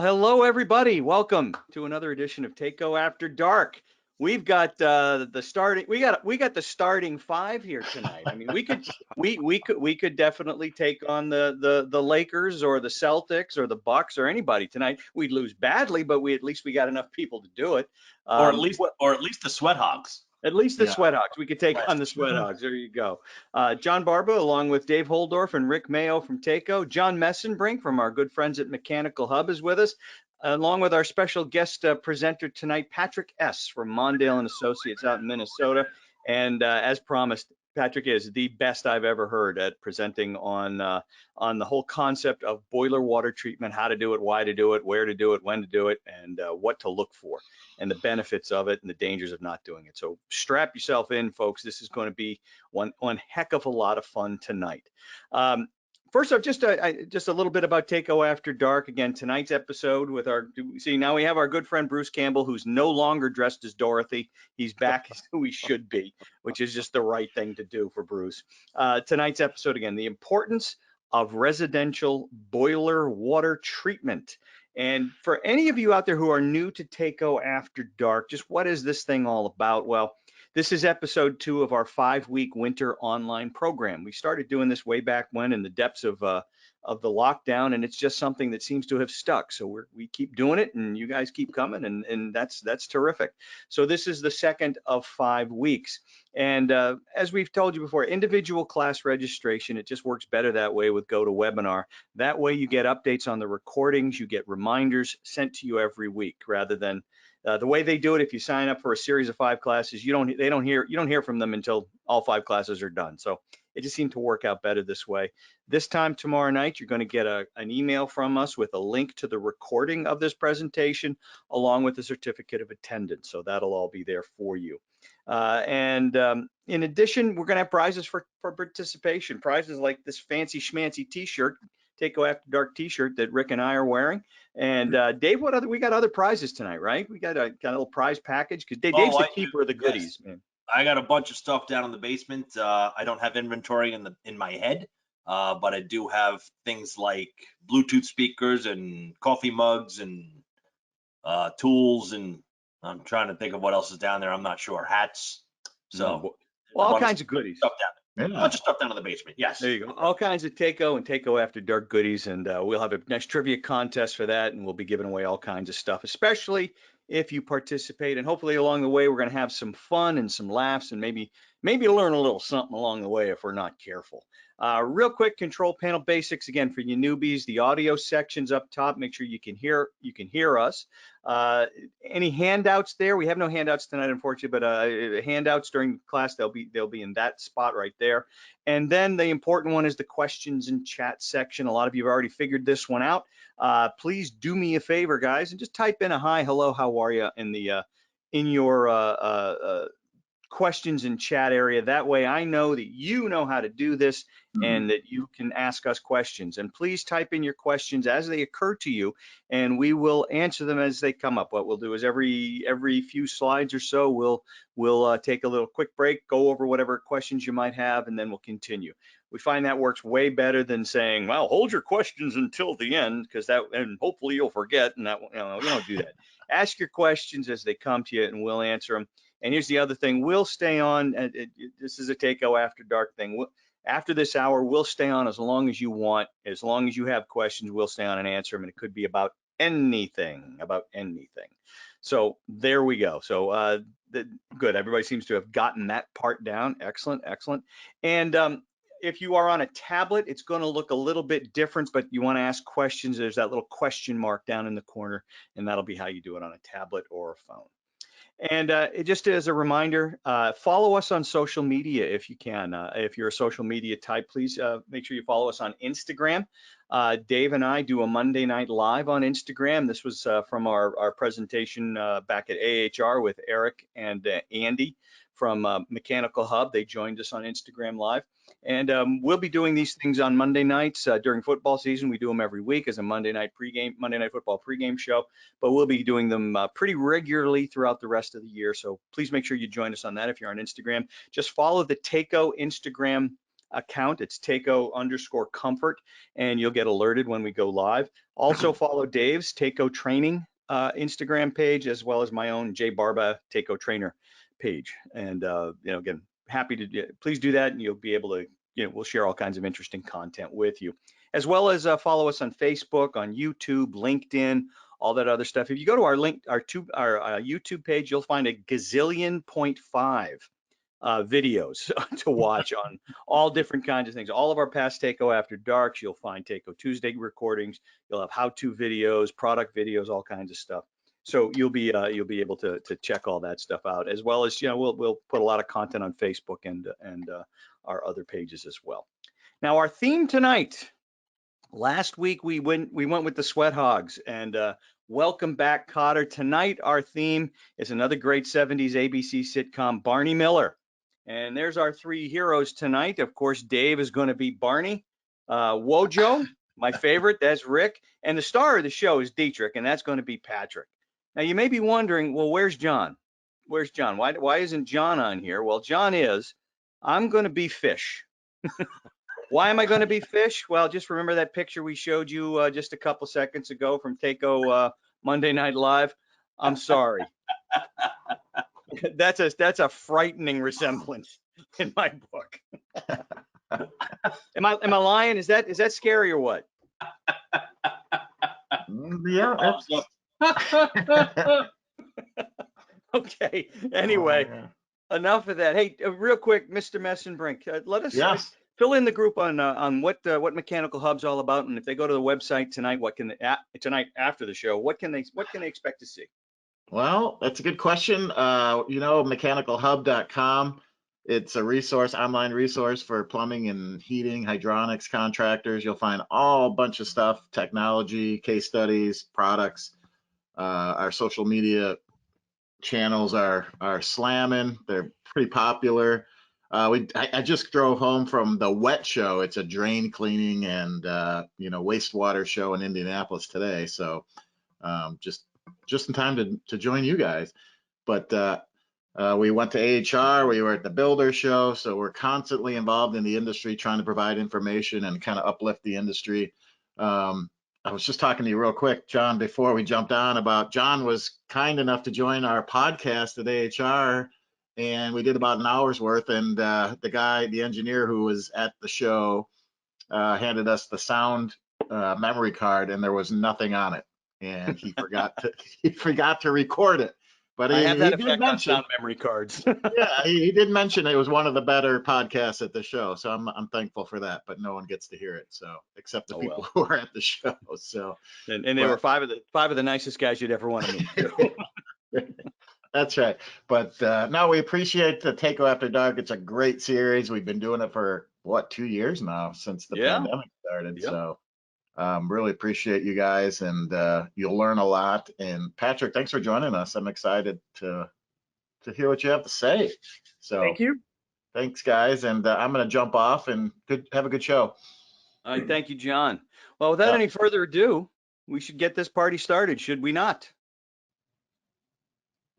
Hello, everybody. Welcome to another edition of Takeo After Dark. We've got the starting. We got the starting five here tonight. I mean, we could definitely take on the Lakers or the Celtics or the Bucks or anybody tonight. We'd lose badly, but we at least we got enough people to do it. or at least Well, or at least the Sweat Hogs. at least the Yeah, Sweathogs. We could take on last the year. Sweathogs. There you go. John Barba, along with Dave Holdorf and Rick Mayo from Takeo. John Messenbrink from our good friends at Mechanical Hub is with us, along with our special guest presenter tonight, Patrick S. from Mondale and Associates out in Minnesota. And as promised, Patrick is the best I've ever heard at presenting on the whole concept of boiler water treatment, how to do it, why to do it, where to do it, when to do it, and what to look for, and the benefits of it and the dangers of not doing it. So strap yourself in, folks. This is going to be one heck of a lot of fun tonight. First off, just a little bit about Takeo After Dark. Again, tonight's episode with now we have our good friend Bruce Campbell, who's no longer dressed as Dorothy. He's back as who he should be, which is just the right thing to do for Bruce. Tonight's episode, again, the importance of residential boiler water treatment. And for any of you out there who are new to Takeo After Dark, just what is this thing all about? Well, this is episode 2 of our 5-week winter online program. We started doing this way back when in the depths of the lockdown, and it's just something that seems to have stuck. So we keep doing it, and you guys keep coming, and that's terrific. So this is the second of 5 weeks. And as we've told you before, individual class registration, it just works better that way with GoToWebinar. That way you get updates on the recordings, you get reminders sent to you every week, rather than the way they do it. If you sign up for a series of 5 classes, you don't hear from them until all 5 classes are done. So it just seemed to work out better this way. This time tomorrow night, you're going to get an email from us with a link to the recording of this presentation, along with a certificate of attendance. So that'll all be there for you. And in addition, we're going to have prizes for participation. Prizes like this fancy schmancy T-shirt, Takeo After Dark T-shirt that Rick and I are wearing. And Dave, we got other prizes tonight, right? We got a little prize package because Dave's the keeper of the goodies, man. I got a bunch of stuff down in the basement. I don't have inventory in my head, but I do have things like Bluetooth speakers and coffee mugs and tools, and I'm trying to think of what else is down there. I'm not sure. Hats. So well, all kinds of goodies. Stuff down there. A bunch of stuff down in the basement. Yes. There you go. All kinds of Takeo and Takeo After Dark goodies, and we'll have a nice trivia contest for that, and we'll be giving away all kinds of stuff, especially if you participate. And hopefully along the way, we're going to have some fun and some laughs, and maybe learn a little something along the way if we're not careful. Real quick, control panel basics again for you newbies. The audio section's up top. Make sure you can hear us. Any handouts there? We have no handouts tonight, unfortunately, but handouts during class, they'll be in that spot right there. And then the important one is the questions and chat section. A lot of you have already figured this one out. Please do me a favor, guys, and just type in a hi, hello, how are you in your questions and chat area. That way I know that you know how to do this and that you can ask us questions. And please type in your questions as they occur to you, and we will answer them as they come up. What we'll do is every few slides or so, we'll take a little quick break, go over whatever questions you might have, and then we'll continue. We find that works way better than saying, well, hold your questions until the end, and hopefully you'll forget, and that, we don't do that. Ask your questions as they come to you, and we'll answer them. And here's the other thing, we'll stay on, this is a Takeo After Dark thing. After this hour, we'll stay on as long as you want. As long as you have questions, we'll stay on and answer them. And it could be about anything. So there we go. So good, everybody seems to have gotten that part down. Excellent. And if you are on a tablet, it's going to look a little bit different, but you want to ask questions, there's that little question mark down in the corner, and that'll be how you do it on a tablet or a phone. And just as a reminder, follow us on social media if you can. If you're a social media type, please make sure you follow us on Instagram. Dave and I do a Monday night live on Instagram. This was from our presentation back at AHR with Eric and Andy from Mechanical Hub. They joined us on Instagram Live. And we'll be doing these things on Monday nights during football season. We do them every week as a Monday Night Football pregame show, but we'll be doing them pretty regularly throughout the rest of the year. So please make sure you join us on that if you're on Instagram. Just follow the Takeo Instagram account. It's Taco_comfort, and you'll get alerted when we go live. Also follow Dave's Taco Training Instagram page, as well as my own J Barba Taco Trainer page. And again, happy to please do that, and you'll be able to, we'll share all kinds of interesting content with you, as well as follow us on Facebook, on YouTube, LinkedIn, all that other stuff. If you go to our YouTube page, you'll find a gazillion.5 videos to watch on all different kinds of things. All of our past Taco After Darks, you'll find Taco Tuesday recordings. You'll have how-to videos, product videos, all kinds of stuff. So you'll be able to check all that stuff out, as well as we'll put a lot of content on Facebook and our other pages as well. Now our theme tonight. Last week we went with the Sweat Hogs, and welcome back, Cotter. Tonight our theme is another great 70s ABC sitcom, Barney Miller. And there's our three heroes tonight. Of course, Dave is going to be Barney. Wojo, my favorite, that's Rick. And the star of the show is Dietrich, and that's going to be Patrick. Now you may be wondering, well, where's John? Where's John? Why isn't John on here? Well, John is. I'm going to be Fish. Why am I going to be Fish? Well, just remember that picture we showed you just a couple seconds ago from Taco Monday Night Live. I'm sorry. That's a frightening resemblance in my book. Am I lying? Is that scary or what? Yeah. Okay. Anyway, enough of that. Hey, real quick, Mr. Messenbrink, let us fill in the group on what Mechanical Hub's all about, and if they go to the website tonight, tonight after the show, what can they expect to see? Well, that's a good question. Mechanicalhub.com. It's a online resource for plumbing and heating, hydronics contractors. You'll find a bunch of stuff, technology, case studies, products. Our social media channels are slamming. They're pretty popular. I just drove home from the WET show. It's a drain cleaning and wastewater show in Indianapolis today. So just in time to join you guys. But we went to AHR. We were at the Builder Show. So we're constantly involved in the industry, trying to provide information and kind of uplift the industry. I was just talking to you real quick, John, before we jumped on, about John was kind enough to join our podcast at AHR, and we did about an hour's worth. And the engineer who was at the show handed us the sound memory card, and there was nothing on it, and he forgot to record it. But I have that effect on sound memory cards. Yeah, he did mention it was one of the better podcasts at the show, so I'm thankful for that. But no one gets to hear it, so except the people who are at the show. So and they were five of the nicest guys you'd ever want to meet. That's right. But no, we appreciate the Taco After Dark. It's a great series. We've been doing it for 2 years now, since the pandemic started. Yep. So really appreciate you guys, and you'll learn a lot. And Patrick, thanks for joining us. I'm excited to hear what you have to say. So thank you. Thanks, guys. And I'm going to jump off, and have a good show. All right. Thank you, John. Well, without any further ado, we should get this party started, should we not?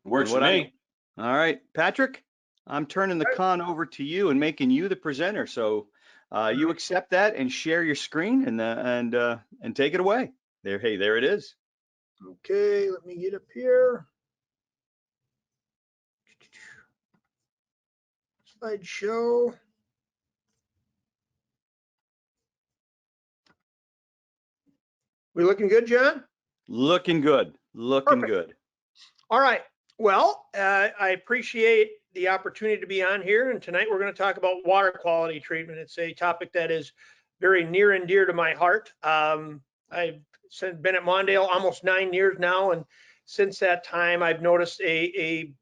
Works for me. All right, Patrick, I'm turning the con over to you and making you the presenter. So you accept that and share your screen and take it away. There it is. Okay, let me get up here. Slideshow. We looking good, John? Looking good. Looking good. All right. Well, I appreciate the opportunity to be on here, and tonight we're going to talk about water quality treatment. It's a topic that is very near and dear to my heart. I've been at Mondale almost 9 years now, and since that time, I've noticed a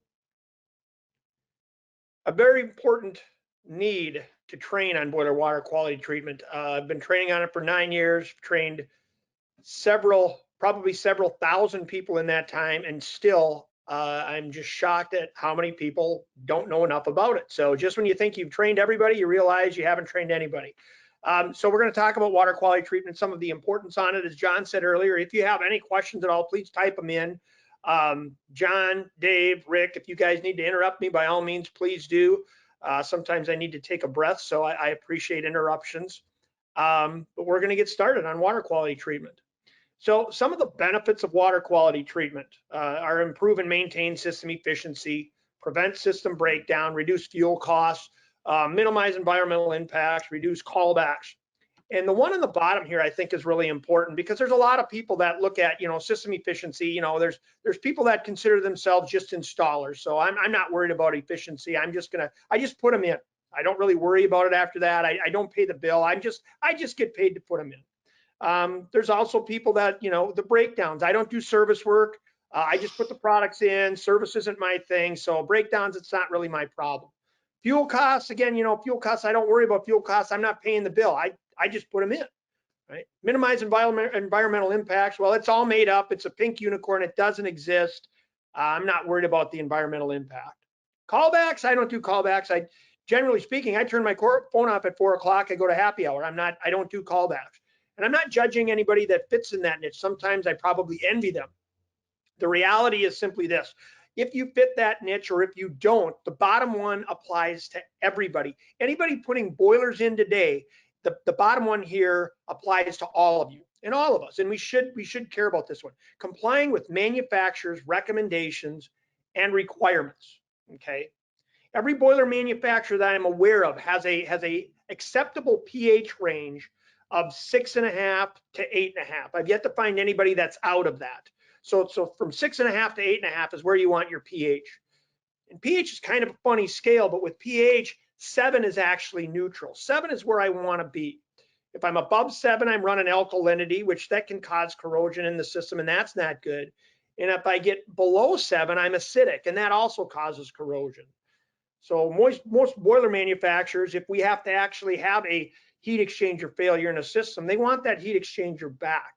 very important need to train on boiler water quality treatment. I've been training on it for 9 years, trained probably several thousand people in that time, and still I'm just shocked at how many people don't know enough about it. So just when you think you've trained everybody, you realize you haven't trained anybody. So we're going to talk about water quality treatment, some of the importance on it. As John said earlier, if you have any questions at all, please type them in. John, Dave, Rick, if you guys need to interrupt me, by all means, please do. Sometimes I need to take a breath, so I appreciate interruptions. But we're going to get started on water quality treatment. So some of the benefits of water quality treatment are improve and maintain system efficiency, prevent system breakdown, reduce fuel costs, minimize environmental impacts, reduce callbacks. And the one on the bottom here, I think, is really important because there's a lot of people that look at, system efficiency. There's people that consider themselves just installers. So I'm not worried about efficiency. I just put them in. I don't really worry about it after that. I don't pay the bill. I just get paid to put them in. There's also people that, the breakdowns. I don't do service work. I just put the products in. Service isn't my thing. So breakdowns, it's not really my problem. Fuel costs, again, fuel costs, I don't worry about fuel costs. I'm not paying the bill. I just put them in, right? Minimize environmental impacts. Well, it's all made up. It's a pink unicorn. It doesn't exist. I'm not worried about the environmental impact. Callbacks, I don't do callbacks. Generally speaking, I turn my phone off at 4 o'clock. I go to happy hour. I don't do callbacks. And I'm not judging anybody that fits in that niche. Sometimes I probably envy them. The reality is simply this. If you fit that niche or if you don't, the bottom one applies to everybody. Anybody putting boilers in today, the bottom one here applies to all of you and all of us. And we should care about this one. Complying with manufacturers' recommendations and requirements. Okay. Every boiler manufacturer that I'm aware of has a acceptable pH range of 6.5 to 8.5. I've yet to find anybody that's out of that. So from 6.5 to 8.5 is where you want your pH. And pH is kind of a funny scale, but with pH, 7 is actually neutral. 7 is where I want to be. If I'm above 7, I'm running alkalinity, which that can cause corrosion in the system, and that's not good. And if I get below 7, I'm acidic, and that also causes corrosion. So most boiler manufacturers, if we have to actually have a heat exchanger failure in a system, they want that heat exchanger back,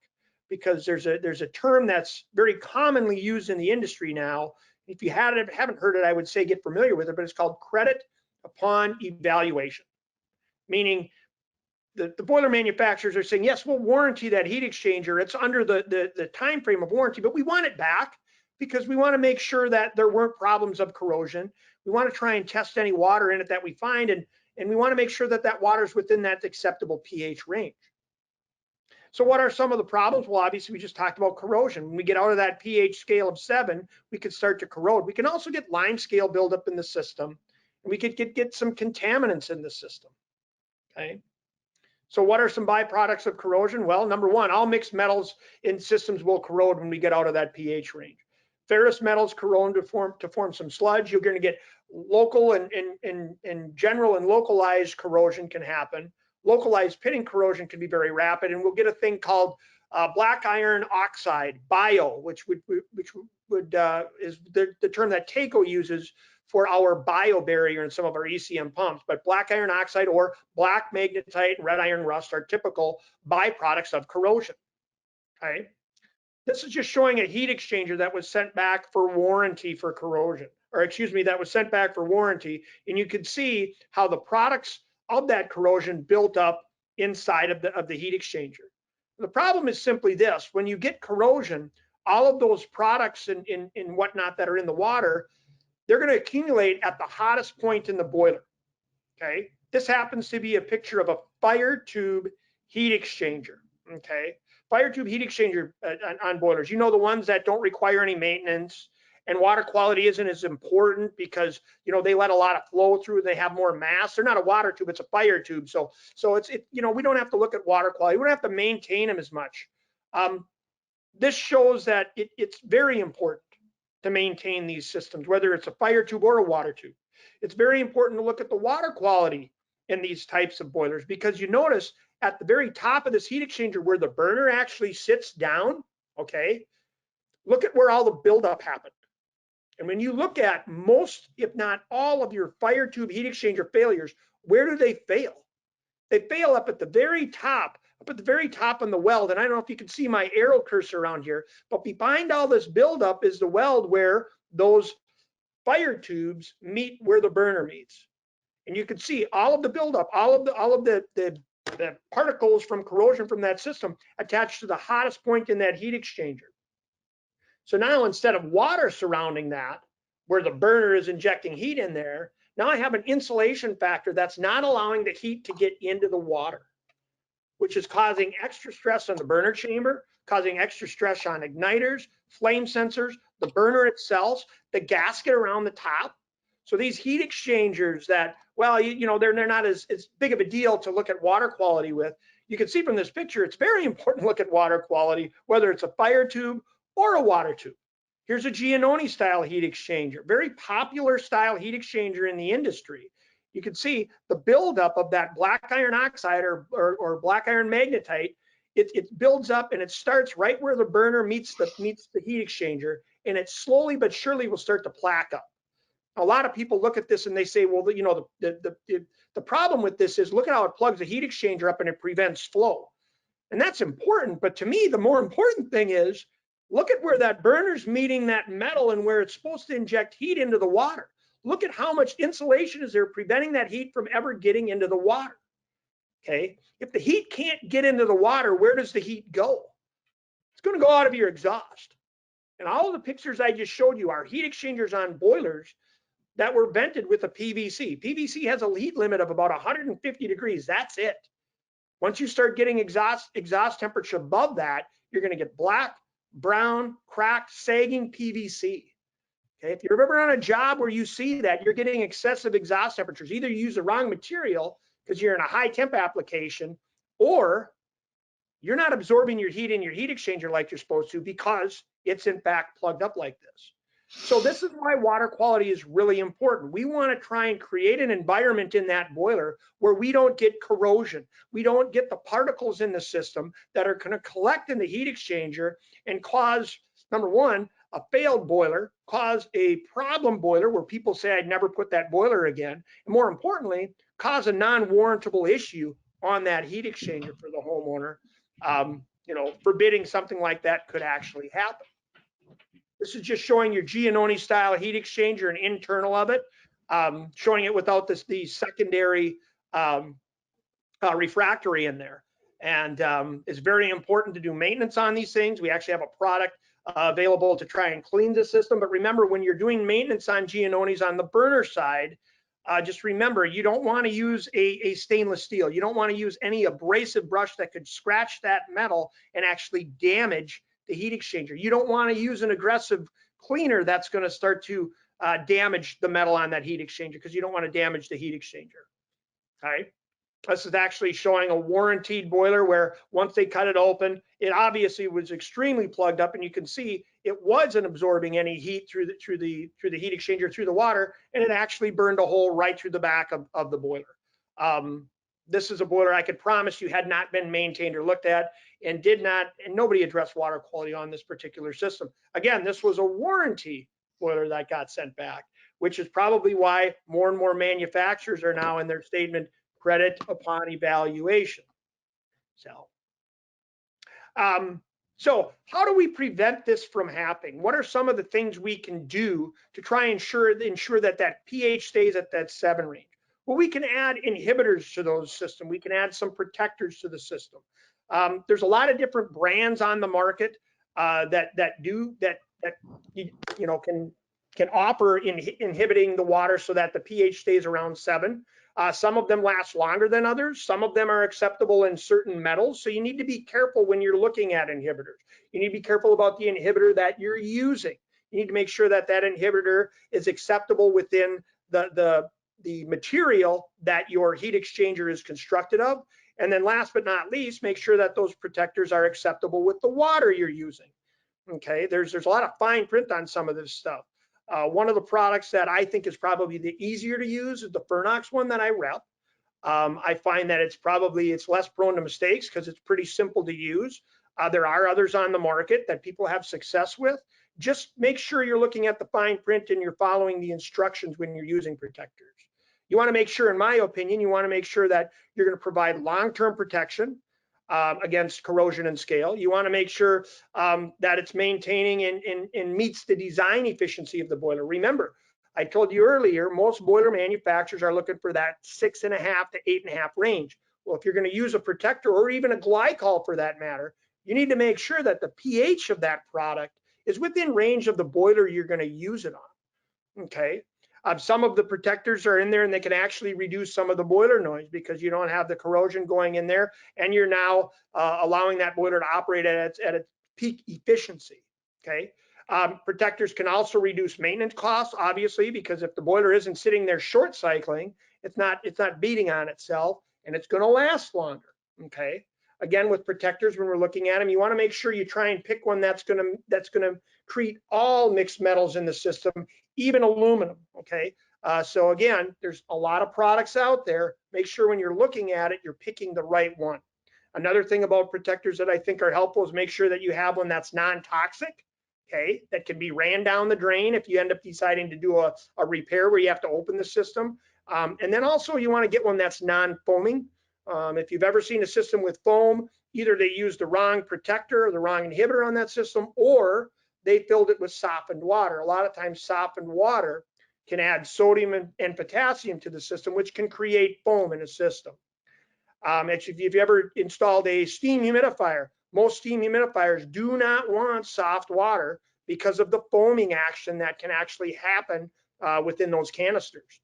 because there's a term that's very commonly used in the industry now. If you haven't heard it, I would say get familiar with it, but it's called credit upon evaluation, meaning the boiler manufacturers are saying, yes, we'll warranty that heat exchanger. It's under the time frame of warranty, but we want it back because we want to make sure that there weren't problems of corrosion. We want to try and test any water in it that we find, and we want to make sure that that water is within that acceptable pH range. So what are some of the problems? Well, obviously, we just talked about corrosion. When we get out of that pH scale of 7, we could start to corrode. We can also get lime scale buildup in the system, and we could get some contaminants in the system, okay? So what are some byproducts of corrosion? Well, number one, all mixed metals in systems will corrode when we get out of that pH range. Ferrous metals corrode to form some sludge. You're going to get local and general and localized corrosion can happen. Localized pitting corrosion can be very rapid, and we'll get a thing called black iron oxide, bio, which is the term that TACO uses for our bio barrier in some of our ECM pumps. But black iron oxide or black magnetite and red iron rust are typical byproducts of corrosion. Okay. This is just showing a heat exchanger that was sent back for warranty for corrosion, or excuse me, that was sent back for warranty. And you can see how the products of that corrosion built up inside of the heat exchanger. The problem is simply this: when you get corrosion, all of those products and whatnot that are in the water, they're going to accumulate at the hottest point in the boiler. Okay, this happens to be a picture of a fire tube heat exchanger. Okay, fire tube heat exchanger on boilers. You know, the ones that don't require any maintenance, and water quality isn't as important because, you know, they let a lot of flow through. They have more mass. They're not a water tube; it's a fire tube. So you know, we don't have to look at water quality. We don't have to maintain them as much. This shows that it's very important to maintain these systems, whether it's a fire tube or a water tube. It's very important to look at the water quality in these types of boilers, because you notice at the very top of this heat exchanger where the burner actually sits down, okay, look at where all the buildup happened. And when you look at most, if not all, of your fire tube heat exchanger failures, where do they fail? They fail up at the very top, in the weld. And I don't know if you can see my arrow cursor around here, but behind all this buildup is the weld where those fire tubes meet where the burner meets. And you can see all of the buildup, all of the particles from corrosion from that system attached to the hottest point in that heat exchanger. So now, instead of water surrounding that, where the burner is injecting heat in there, Now I have an insulation factor that's not allowing the heat to get into the water, which is causing extra stress on the burner chamber, causing extra stress on igniters, flame sensors, the burner itself, the gasket around the top. So these heat exchangers that, well, they're not as big of a deal to look at water quality with. You can see from this picture, it's very important to look at water quality, whether it's a fire tube or a water tube. Here's a Giannone style heat exchanger, very popular style heat exchanger in the industry. You can see the buildup of that black iron oxide or black iron magnetite. It builds up and it starts right where the burner meets the heat exchanger, and it slowly but surely will start to plaque up. A lot of people look at this and they say, well, the problem with this is look at how it plugs the heat exchanger up and it prevents flow. And that's important, but to me, the more important thing is look at where that burner's meeting that metal and where it's supposed to inject heat into the water. Look at how much insulation is there preventing that heat from ever getting into the water. Okay, if the heat can't get into the water, where does the heat go? It's going to go out of your exhaust. And all of the pictures I just showed you are heat exchangers on boilers that were vented with a PVC. PVC has a heat limit of about 150 degrees. That's it. Once you start getting exhaust temperature above that, you're going to get black, brown, cracked, sagging PVC. Okay, if you're ever on a job where you see that you're getting excessive exhaust temperatures, either you use the wrong material because you're in a high temp application, or you're not absorbing your heat in your heat exchanger like you're supposed to because it's in fact plugged up like this. So this is why water quality is really important. We want to try and create an environment in that boiler where we don't get corrosion. We don't get the particles in the system that are going to collect in the heat exchanger and cause, number one, a failed boiler, cause a problem boiler where people say I'd never put that boiler again, and more importantly, cause a non-warrantable issue on that heat exchanger for the homeowner. Forbidding something like that could actually happen. This is just showing your Giannone style heat exchanger and internal of it, showing it without the secondary refractory in there. And it's very important to do maintenance on these things. We actually have a product available to try and clean the system. But remember, when you're doing maintenance on Giannones on the burner side, just remember, you don't want to use a stainless steel. You don't want to use any abrasive brush that could scratch that metal and actually damage the heat exchanger. You don't want to use an aggressive cleaner that's going to start to damage the metal on that heat exchanger, because you don't want to damage the heat exchanger. All right. This is actually showing a warranted boiler where once they cut it open, it obviously was extremely plugged up, and you can see it wasn't absorbing any heat through the heat exchanger, through the water, and it actually burned a hole right through the back of the boiler. This is a boiler I could promise you had not been maintained or looked at, and nobody addressed water quality on this particular system. Again, this was a warranty boiler that got sent back, which is probably why more and more manufacturers are now in their statement credit upon evaluation. So how do we prevent this from happening? What are some of the things we can do to try and ensure that pH stays at that 7 range? Well, we can add inhibitors to those systems. We can add some protectors to the system. There's a lot of different brands on the market that can offer inhibiting the water so that the pH stays around 7. Some of them last longer than others. Some of them are acceptable in certain metals. So you need to be careful when you're looking at inhibitors. You need to be careful about the inhibitor that you're using. You need to make sure that inhibitor is acceptable within the material that your heat exchanger is constructed of. And then last but not least, make sure that those protectors are acceptable with the water you're using. Okay, there's a lot of fine print on some of this stuff. One of the products that I think is probably the easier to use is the Fernox one that I rep. I find that it's less prone to mistakes because it's pretty simple to use. There are others on the market that people have success with. Just make sure you're looking at the fine print and you're following the instructions when you're using protectors. You want to make sure, in my opinion, you want to make sure that you're going to provide long-term protection against corrosion and scale. You want to make sure that it's maintaining and meets the design efficiency of the boiler. Remember, I told you earlier, most boiler manufacturers are looking for that 6.5 to 8.5 range. Well, if you're going to use a protector or even a glycol for that matter, you need to make sure that the pH of that product is within range of the boiler you're going to use it on. Okay. Some of the protectors are in there and they can actually reduce some of the boiler noise because you don't have the corrosion going in there, and you're now allowing that boiler to operate at its peak efficiency, okay? Protectors can also reduce maintenance costs, obviously, because if the boiler isn't sitting there short cycling, it's not beating on itself, and it's going to last longer, okay? Again, with protectors, when we're looking at them, you want to make sure you try and pick one that's going to treat all mixed metals in the system, even aluminum, okay? So again, there's a lot of products out there. Make sure when you're looking at it, you're picking the right one. Another thing about protectors that I think are helpful is make sure that you have one that's non-toxic, okay, that can be ran down the drain if you end up deciding to do a repair where you have to open the system. And then also you want to get one that's non-foaming. If you've ever seen a system with foam, either they used the wrong protector or the wrong inhibitor on that system, or they filled it with softened water. A lot of times softened water can add sodium and potassium to the system, which can create foam in a system. If you've ever installed a steam humidifier, most steam humidifiers do not want soft water because of the foaming action that can actually happen within those canisters.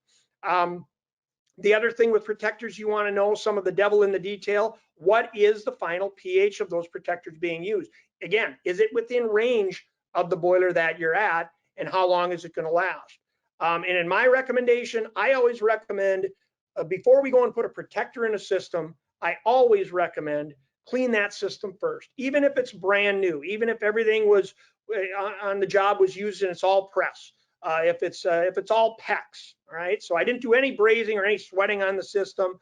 The other thing with protectors, you want to know some of the devil in the detail. What is the final pH of those protectors being used? Again, is it within range of the boiler that you're at, and how long is it going to last? And in my recommendation, I always recommend, before we go and put a protector in a system, I always recommend clean that system first, even if it's brand new, even if everything was on the job was used and it's all press. If it's all PEX, all right? So I didn't do any brazing or any sweating on the system.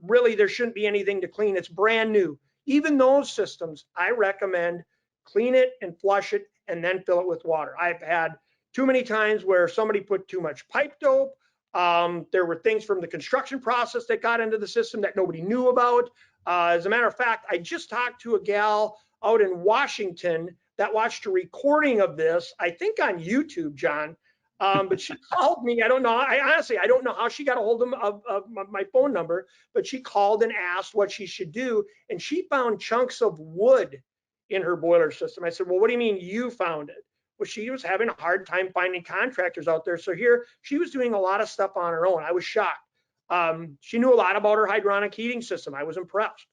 Really, there shouldn't be anything to clean. It's brand new. Even those systems, I recommend clean it and flush it and then fill it with water. I've had too many times where somebody put too much pipe dope. There were things from the construction process that got into the system that nobody knew about. As a matter of fact, I just talked to a gal out in Washington that watched a recording of this, I think on YouTube, John. But she called me. I don't know. I honestly don't know how she got a hold of my phone number, but she called and asked what she should do. And she found chunks of wood in her boiler system. I said, well, what do you mean you found it? Well, she was having a hard time finding contractors out there. So here she was doing a lot of stuff on her own. I was shocked. She knew a lot about her hydronic heating system. I was impressed.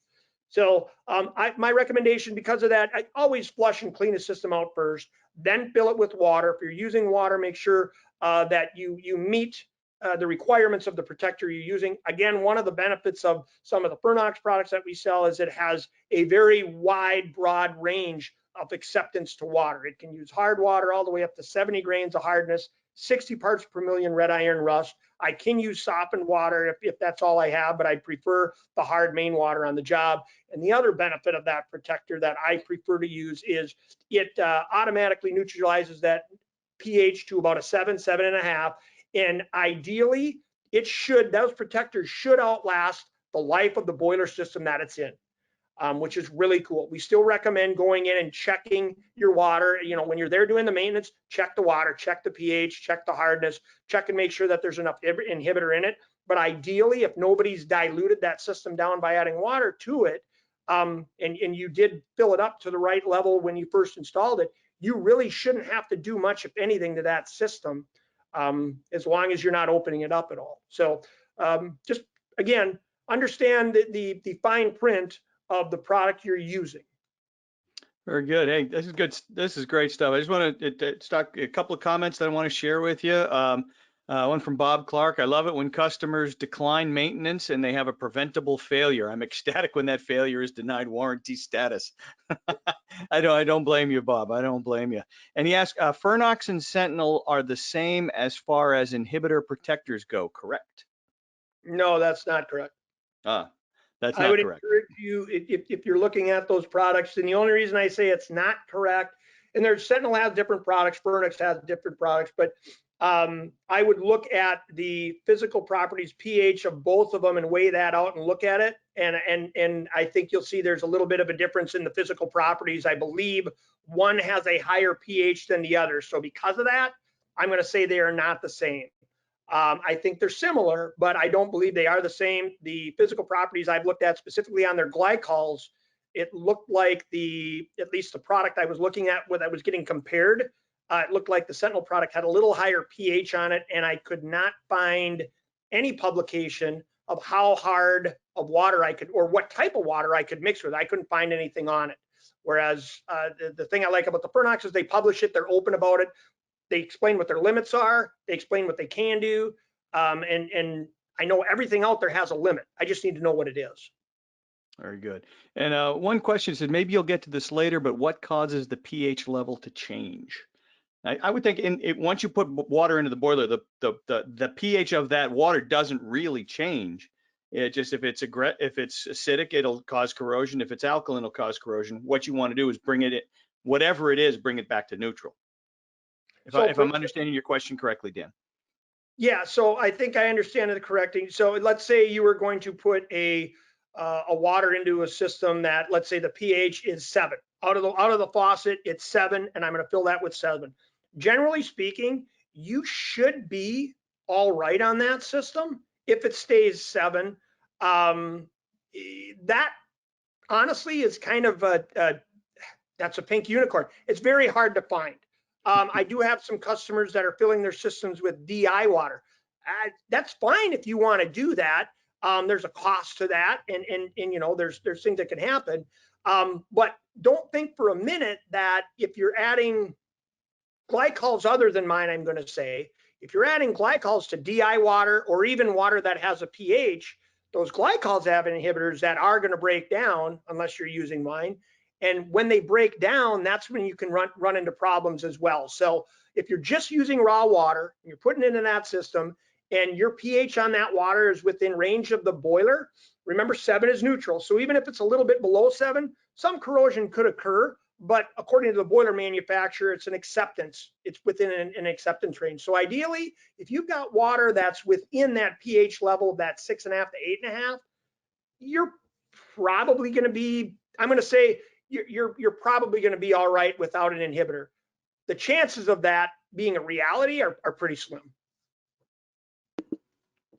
So my recommendation, because of that, I always flush and clean the system out first, then fill it with water. If you're using water, make sure that you meet the requirements of the protector you're using. Again, one of the benefits of some of the Fernox products that we sell is it has a very wide, broad range of acceptance to water. It can use hard water all the way up to 70 grains of hardness, 60 parts per million red iron rust. I can use softened water if that's all I have, but I prefer the hard main water on the job. And the other benefit of that protector that I prefer to use is it automatically neutralizes that pH to about a 7, 7.5. And ideally, those protectors should outlast the life of the boiler system that it's in. Which is really cool. We still recommend going in and checking your water. You know, when you're there doing the maintenance, check the water, check the pH, check the hardness, check and make sure that there's enough inhibitor in it. But ideally, if nobody's diluted that system down by adding water to it, and you did fill it up to the right level when you first installed it, you really shouldn't have to do much, if anything, to that system, as long as you're not opening it up at all. So just, again, understand the fine print of the product you're using. Very good. Hey, this is good. This is great stuff. I just want to stock a couple of comments that I want to share with you. One from Bob Clark. I love it when customers decline maintenance and they have a preventable failure. I'm ecstatic when that failure is denied warranty status. I don't blame you, Bob. I don't blame you. And he asked, Fernox and Sentinel are the same as far as inhibitor protectors go, correct? No, that's not correct. That's I not would correct. encourage you, if you're looking at those products, and the only reason I say it's not correct, and there's Sentinel has different products, Fernox has different products, but I would look at the physical properties pH of both of them and weigh that out and look at it. And I think you'll see there's a little bit of a difference in the physical properties. I believe one has a higher pH than the other. So because of that, I'm going to say they are not the same. I think they're similar, but I don't believe they are the same. The physical properties I've looked at specifically on their glycols, it looked like at least the product I was looking at, what I was getting compared, It looked like the Sentinel product had a little higher pH on it, and I could not find any publication of how hard of water I could, or what type of water I could mix with. I couldn't find anything on it. Whereas the thing I like about the Fernox is they publish it, they're open about it, they explain what their limits are, they explain what they can do, and I know everything out there has a limit. I just need to know what it is. Very good. And one question said, maybe you'll get to this later, but what causes the pH level to change? I would think once you put water into the boiler, the pH of that water doesn't really change. It just, if it's acidic, it'll cause corrosion. If it's alkaline, it'll cause corrosion. What you want to do is bring it, whatever it is, bring it back to neutral. If I'm understanding your question correctly, Dan. Yeah, so I think I understand it correctly. So let's say you were going to put a water into a system that, let's say the pH is 7. Out of the faucet, it's 7, and I'm going to fill that with 7. Generally speaking, you should be all right on that system if it stays 7. That honestly is kind of that's a pink unicorn. It's very hard to find. I do have some customers that are filling their systems with DI water. That's fine if you want to do that. There's a cost to that, and you know, there's things that can happen. But don't think for a minute that if you're adding glycols other than mine, I'm going to say, if you're adding glycols to DI water or even water that has a pH, those glycols have inhibitors that are going to break down unless you're using mine. And when they break down, that's when you can run into problems as well. So if you're just using raw water and you're putting it into that system and your pH on that water is within range of the boiler, remember 7 is neutral. So even if it's a little bit below 7, some corrosion could occur, but according to the boiler manufacturer, it's an acceptance. It's within an acceptance range. So ideally, if you've got water that's within that pH level, that 6.5 to 8.5, you're probably going to be, I'm going to say, you're probably going to be all right without an inhibitor. The chances of that being a reality are pretty slim.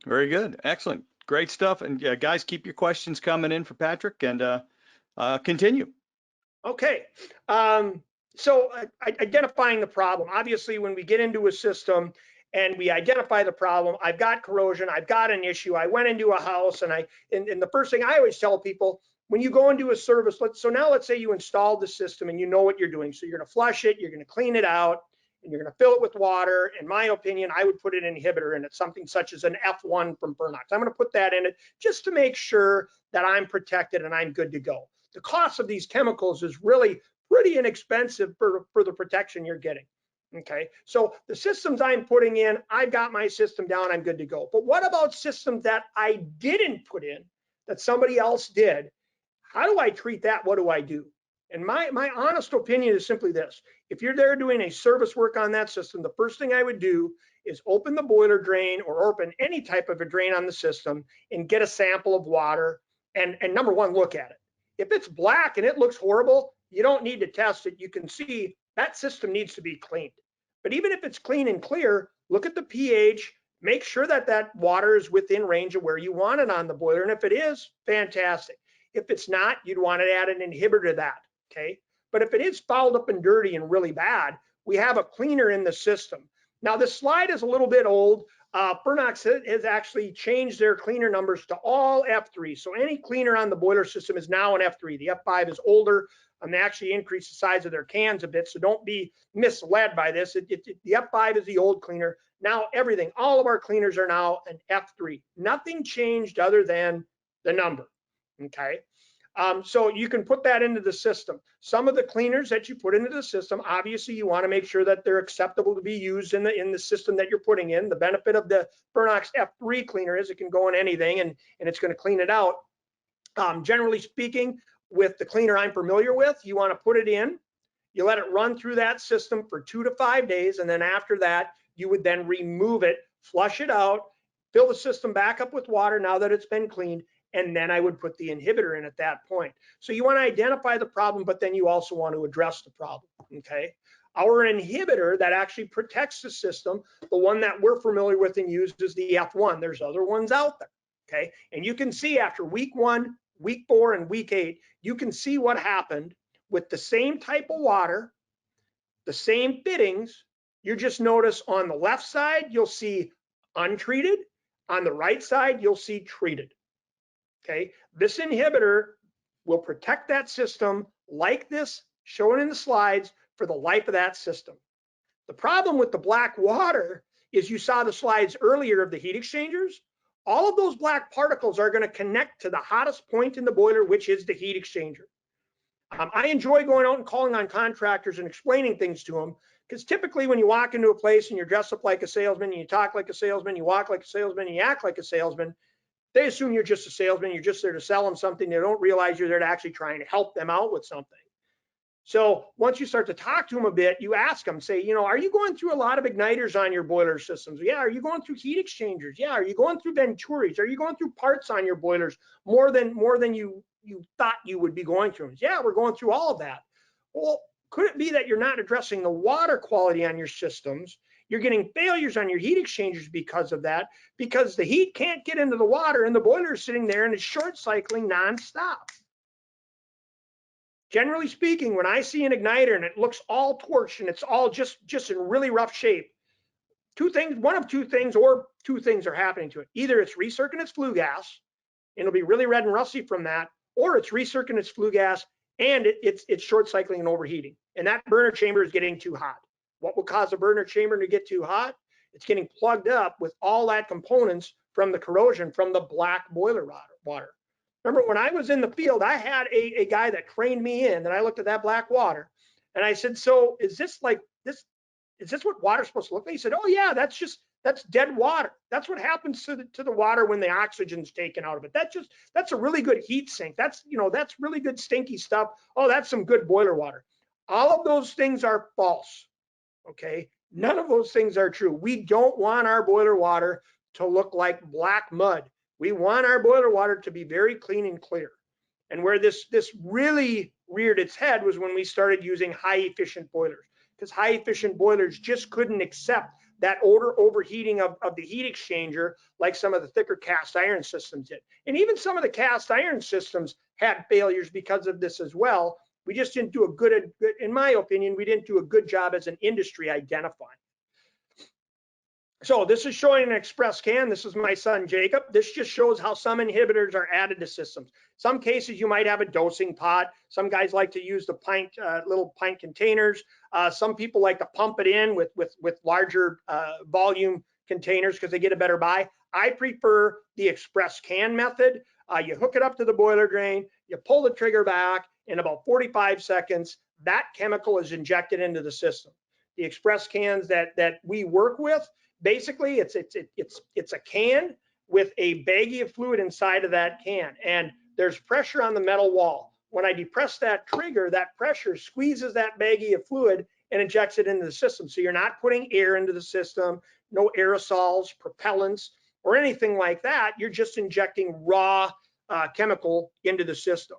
Very good. Excellent. Great stuff. And guys, keep your questions coming in for Patrick, and continue. Okay. So identifying the problem. Obviously, when we get into a system and we identify the problem, I've got corrosion, I've got an issue, I went into a house, and the first thing I always tell people, when you go into a service, so now let's say you installed the system and you know what you're doing. So you're going to flush it, you're going to clean it out, and you're going to fill it with water. In my opinion, I would put an inhibitor in it, something such as an F1 from Fernox. I'm going to put that in it just to make sure that I'm protected and I'm good to go. The cost of these chemicals is really pretty inexpensive for the protection you're getting. Okay, so the systems I'm putting in, I've got my system down, I'm good to go. But what about systems that I didn't put in, that somebody else did? How do I treat that? What do I do? And my honest opinion is simply this. If you're there doing a service work on that system, the first thing I would do is open the boiler drain or open any type of a drain on the system and get a sample of water. And number one, look at it. If it's black and it looks horrible, you don't need to test it. You can see that system needs to be cleaned. But even if it's clean and clear, look at the pH, make sure that that water is within range of where you want it on the boiler. And if it is, fantastic. If it's not, you'd want to add an inhibitor to that, okay? But if it is fouled up and dirty and really bad, we have a cleaner in the system. Now, this slide is a little bit old. Fernox has actually changed their cleaner numbers to all F3. So any cleaner on the boiler system is now an F3. The F5 is older, and they actually increased the size of their cans a bit. So don't be misled by this. The F5 is the old cleaner. Now everything, all of our cleaners are now an F3. Nothing changed other than the number. Okay, so you can put that into the system. Some of the cleaners that you put into the system, obviously you want to make sure that they're acceptable to be used in the system that you're putting in. The benefit of the Fernox F3 cleaner is it can go in anything and it's going to clean it out. Generally speaking, with the cleaner I'm familiar with, you want to put it in, you let it run through that system for 2 to 5 days, and then after that, you would then remove it, flush it out, fill the system back up with water now that it's been cleaned, and then I would put the inhibitor in at that point. So you want to identify the problem, but then you also want to address the problem, okay? Our inhibitor that actually protects the system, the one that we're familiar with and used is the F1. There's other ones out there, okay? And you can see after week 1, week 4, and week 8, you can see what happened with the same type of water the same fittings. You just notice on the left side, you'll see untreated. On the right side, you'll see treated. Okay, this inhibitor will protect that system like this, shown in the slides, for the life of that system. The problem with the black water is you saw the slides earlier of the heat exchangers. All of those black particles are going to connect to the hottest point in the boiler, which is the heat exchanger. I enjoy going out and calling on contractors and explaining things to them, because typically when you walk into a place and you're dressed up like a salesman, and you talk like a salesman, you walk like a salesman, and you act like a salesman, they assume you're just a salesman. You're just there to sell them something. They don't realize you're there to actually try and help them out with something. So once you start to talk to them a bit, you ask them, say, are you going through a lot of igniters on your boiler systems? Yeah. Are you going through heat exchangers? Yeah. Are you going through venturis? Are you going through parts on your boilers more than you thought you would be going through? Yeah, we're going through all of that. Well, could it be that you're not addressing the water quality on your systems? You're getting failures on your heat exchangers because of that, because the heat can't get into the water and the boiler is sitting there and it's short cycling nonstop. Generally speaking, when I see an igniter and it looks all torched and it's all just in really rough shape, one of two things are happening to it. Either it's recirculating its flue gas and it'll be really red and rusty from that, or it's recirculating its flue gas and it's short cycling and overheating. And that burner chamber is getting too hot. What will cause a burner chamber to get too hot? It's getting plugged up with all that components from the corrosion from the black boiler water. Remember, when I was in the field, I had a guy that trained me in, and I looked at that black water, and I said, so is this like this? Is this what water's supposed to look like? He said, oh yeah, that's dead water. That's what happens to the water when the oxygen's taken out of it. That's a really good heat sink. That's really good stinky stuff. Oh, that's some good boiler water. All of those things are false. Okay, none of those things are true. We don't want our boiler water to look like black mud. We want our boiler water to be very clean and clear. And where this really reared its head was when we started using high efficient boilers, because high efficient boilers just couldn't accept that odor overheating of the heat exchanger like some of the thicker cast iron systems did. And even some of the cast iron systems had failures because of this as well. We just didn't do a good, in my opinion, we didn't do a good job as an industry identifying. So this is showing an express can. This is my son, Jacob. This just shows how some inhibitors are added to systems. Some cases you might have a dosing pot. Some guys like to use the little pint containers. Some people like to pump it in with larger volume containers because they get a better buy. I prefer the express can method. You hook it up to the boiler drain, you pull the trigger back, in about 45 seconds, that chemical is injected into the system. The express cans that we work with, basically it's a can with a baggie of fluid inside of that can, and there's pressure on the metal wall. When I depress that trigger, that pressure squeezes that baggie of fluid and injects it into the system. So you're not putting air into the system, no aerosols, propellants, or anything like that. You're just injecting raw chemical into the system.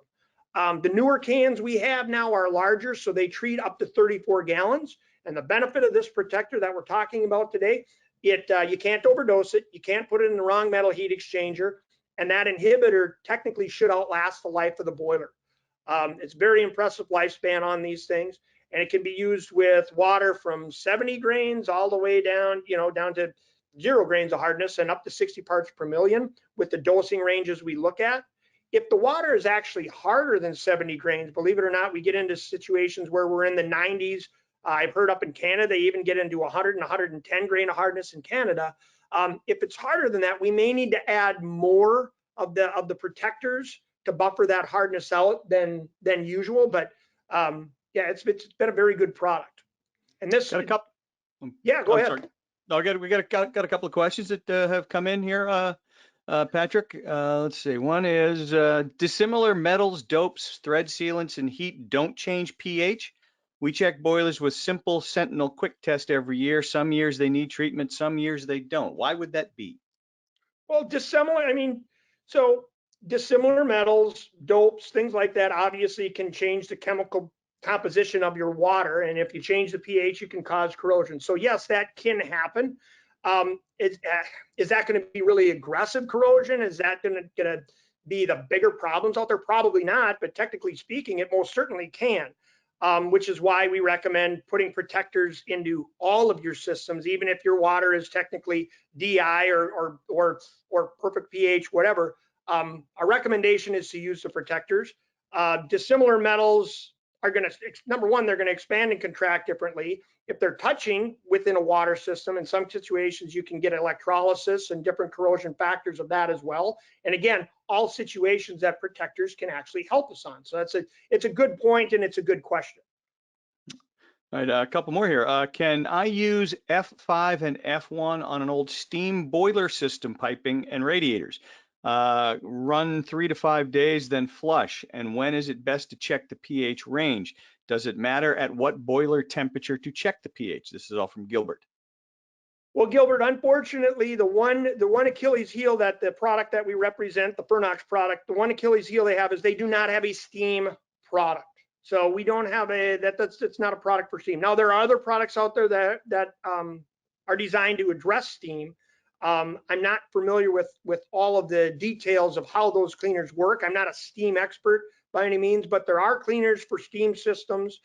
The newer cans we have now are larger, so they treat up to 34 gallons. And the benefit of this protector that we're talking about today, you can't overdose it, you can't put it in the wrong metal heat exchanger, and that inhibitor technically should outlast the life of the boiler. It's very impressive lifespan on these things, and it can be used with water from 70 grains all the way down, down to 0 grains of hardness and up to 60 parts per million with the dosing ranges we look at. If the water is actually harder than 70 grains, believe it or not, we get into situations where we're in the 90s. I've heard up in Canada, they even get into 100 and 110 grain of hardness in Canada. If it's harder than that, we may need to add more of the protectors to buffer that hardness out than usual. But yeah, it's been a very good product. And this got a couple. Yeah, go ahead. Sorry. No, we got a couple of questions that have come in here. Patrick, let's see. One is dissimilar metals, dopes, thread sealants, and heat don't change pH. We check boilers with simple Sentinel quick test every year. Some years they need treatment, some years they don't. Why would that be? Well, dissimilar, so dissimilar metals, dopes, things like that obviously can change the chemical composition of your water. And if you change the pH, you can cause corrosion. So yes, that can happen. Is that going to be really aggressive corrosion? Is that going to be the bigger problems out there? Probably not, but technically speaking, it most certainly can. which is why we recommend putting protectors into all of your systems, even if your water is technically DI or perfect pH, whatever. Our recommendation is to use the protectors. Dissimilar metals are going to, number one, they're going to expand and contract differently. If they're touching within a water system, in some situations you can get electrolysis and different corrosion factors of that as well. And again, all situations that protectors can actually help us on. So it's a good point and it's a good question. All right, a couple more here. Can I use F5 and F1 on an old steam boiler system piping and radiators? Run 3 to 5 days, then flush. And when is it best to check the pH range? Does it matter at what boiler temperature to check the pH? This is all from Gilbert. Well, Gilbert, unfortunately, the one Achilles heel that the product that we represent, the Fernox product, the one Achilles heel they have is they do not have a steam product. So we don't have it's not a product for steam. Now there are other products out there that are designed to address steam. I'm not familiar with all of the details of how those cleaners work. I'm not a steam expert by any means, but there are cleaners for steam systems.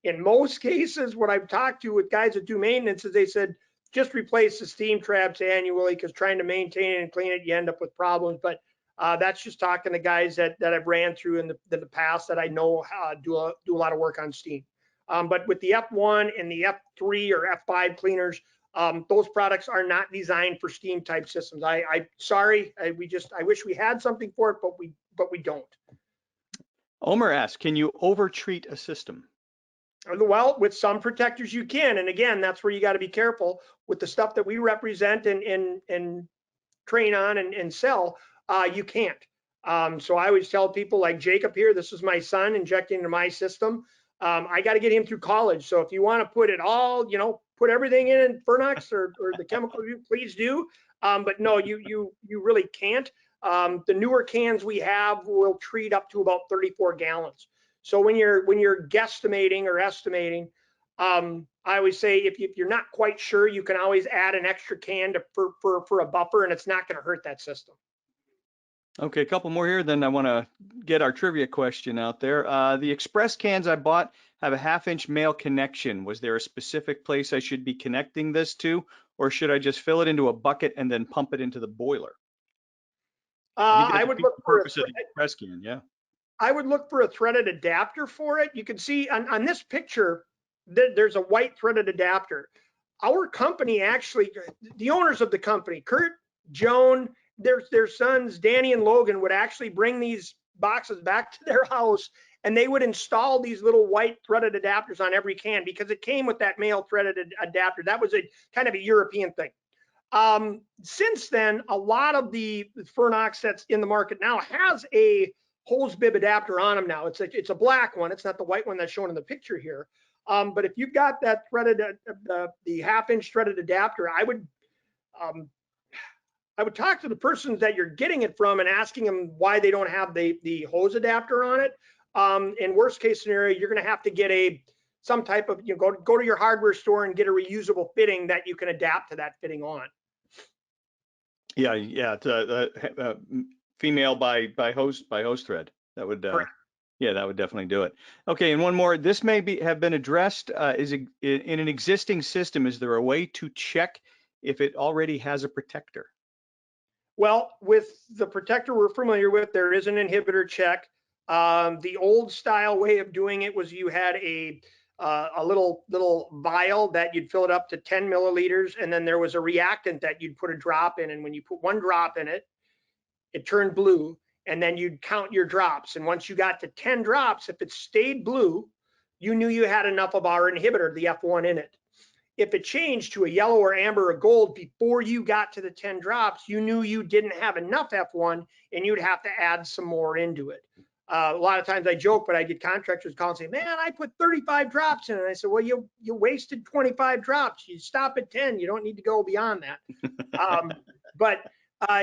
In most cases, what I've talked to with guys that do maintenance is they said, just replace the steam traps annually, because trying to maintain it and clean it, you end up with problems. But that's just talking to guys that I've ran through in the past that I know do a lot of work on steam. But with the F1 and the F3 or F5 cleaners, those products are not designed for steam type systems. Sorry, I wish we had something for it, but we don't. Omer asks, can you over-treat a system? Well, with some protectors you can, and again, that's where you got to be careful with the stuff that we represent and train on and sell. You can't. So I always tell people like Jacob here, this is my son injecting into my system. I got to get him through college. So if you want to put it all, put everything in Fernox or the chemical, please do. But no, you really can't. The newer cans we have will treat up to about 34 gallons. So when you're guesstimating or estimating, I always say if you're not quite sure, you can always add an extra can for a buffer, and it's not going to hurt that system. Okay, a couple more here, then I want to get our trivia question out there. The express cans I bought have a 1/2-inch male connection. Was there a specific place I should be connecting this to, or should I just fill it into a bucket and then pump it into the boiler? I would look for purpose of the express can, yeah. I would look for a threaded adapter for it. You can see on this picture, there's a white threaded adapter. Our company actually, the owners of the company, Kurt, Joan, their sons, Danny and Logan, would actually bring these boxes back to their house, and they would install these little white threaded adapters on every can because it came with that male threaded adapter. That was a kind of a European thing. Since then, a lot of the Fernox that's in the market now has a hose bib adapter on them now. It's a black one. It's not the white one that's shown in the picture here. But if you've got that threaded, the 1/2-inch threaded adapter, I would talk to the persons that you're getting it from and asking them why they don't have the hose adapter on it. In worst case scenario, you're going to have to get some type of, go to your hardware store and get a reusable fitting that you can adapt to that fitting on. Yeah, female by hose thread. That would yeah, that would definitely do it. Okay, and one more. This may have been addressed. Is it, in an existing system, is there a way to check if it already has a protector? Well, with the protector we're familiar with, there is an inhibitor check. The old style way of doing it was you had a little vial that you'd fill it up to 10 milliliters, and then there was a reactant that you'd put a drop in, and when you put one drop in it, it turned blue, and then you'd count your drops. And once you got to 10 drops, if it stayed blue, you knew you had enough of our inhibitor, the F1, in it. If it changed to a yellow or amber or gold before you got to the 10 drops, you knew you didn't have enough F1 and you'd have to add some more into it. A lot of times I joke, but I get contractors call and say, man, I put 35 drops in it. And I said, well, you wasted 25 drops. You stop at 10. You don't need to go beyond that.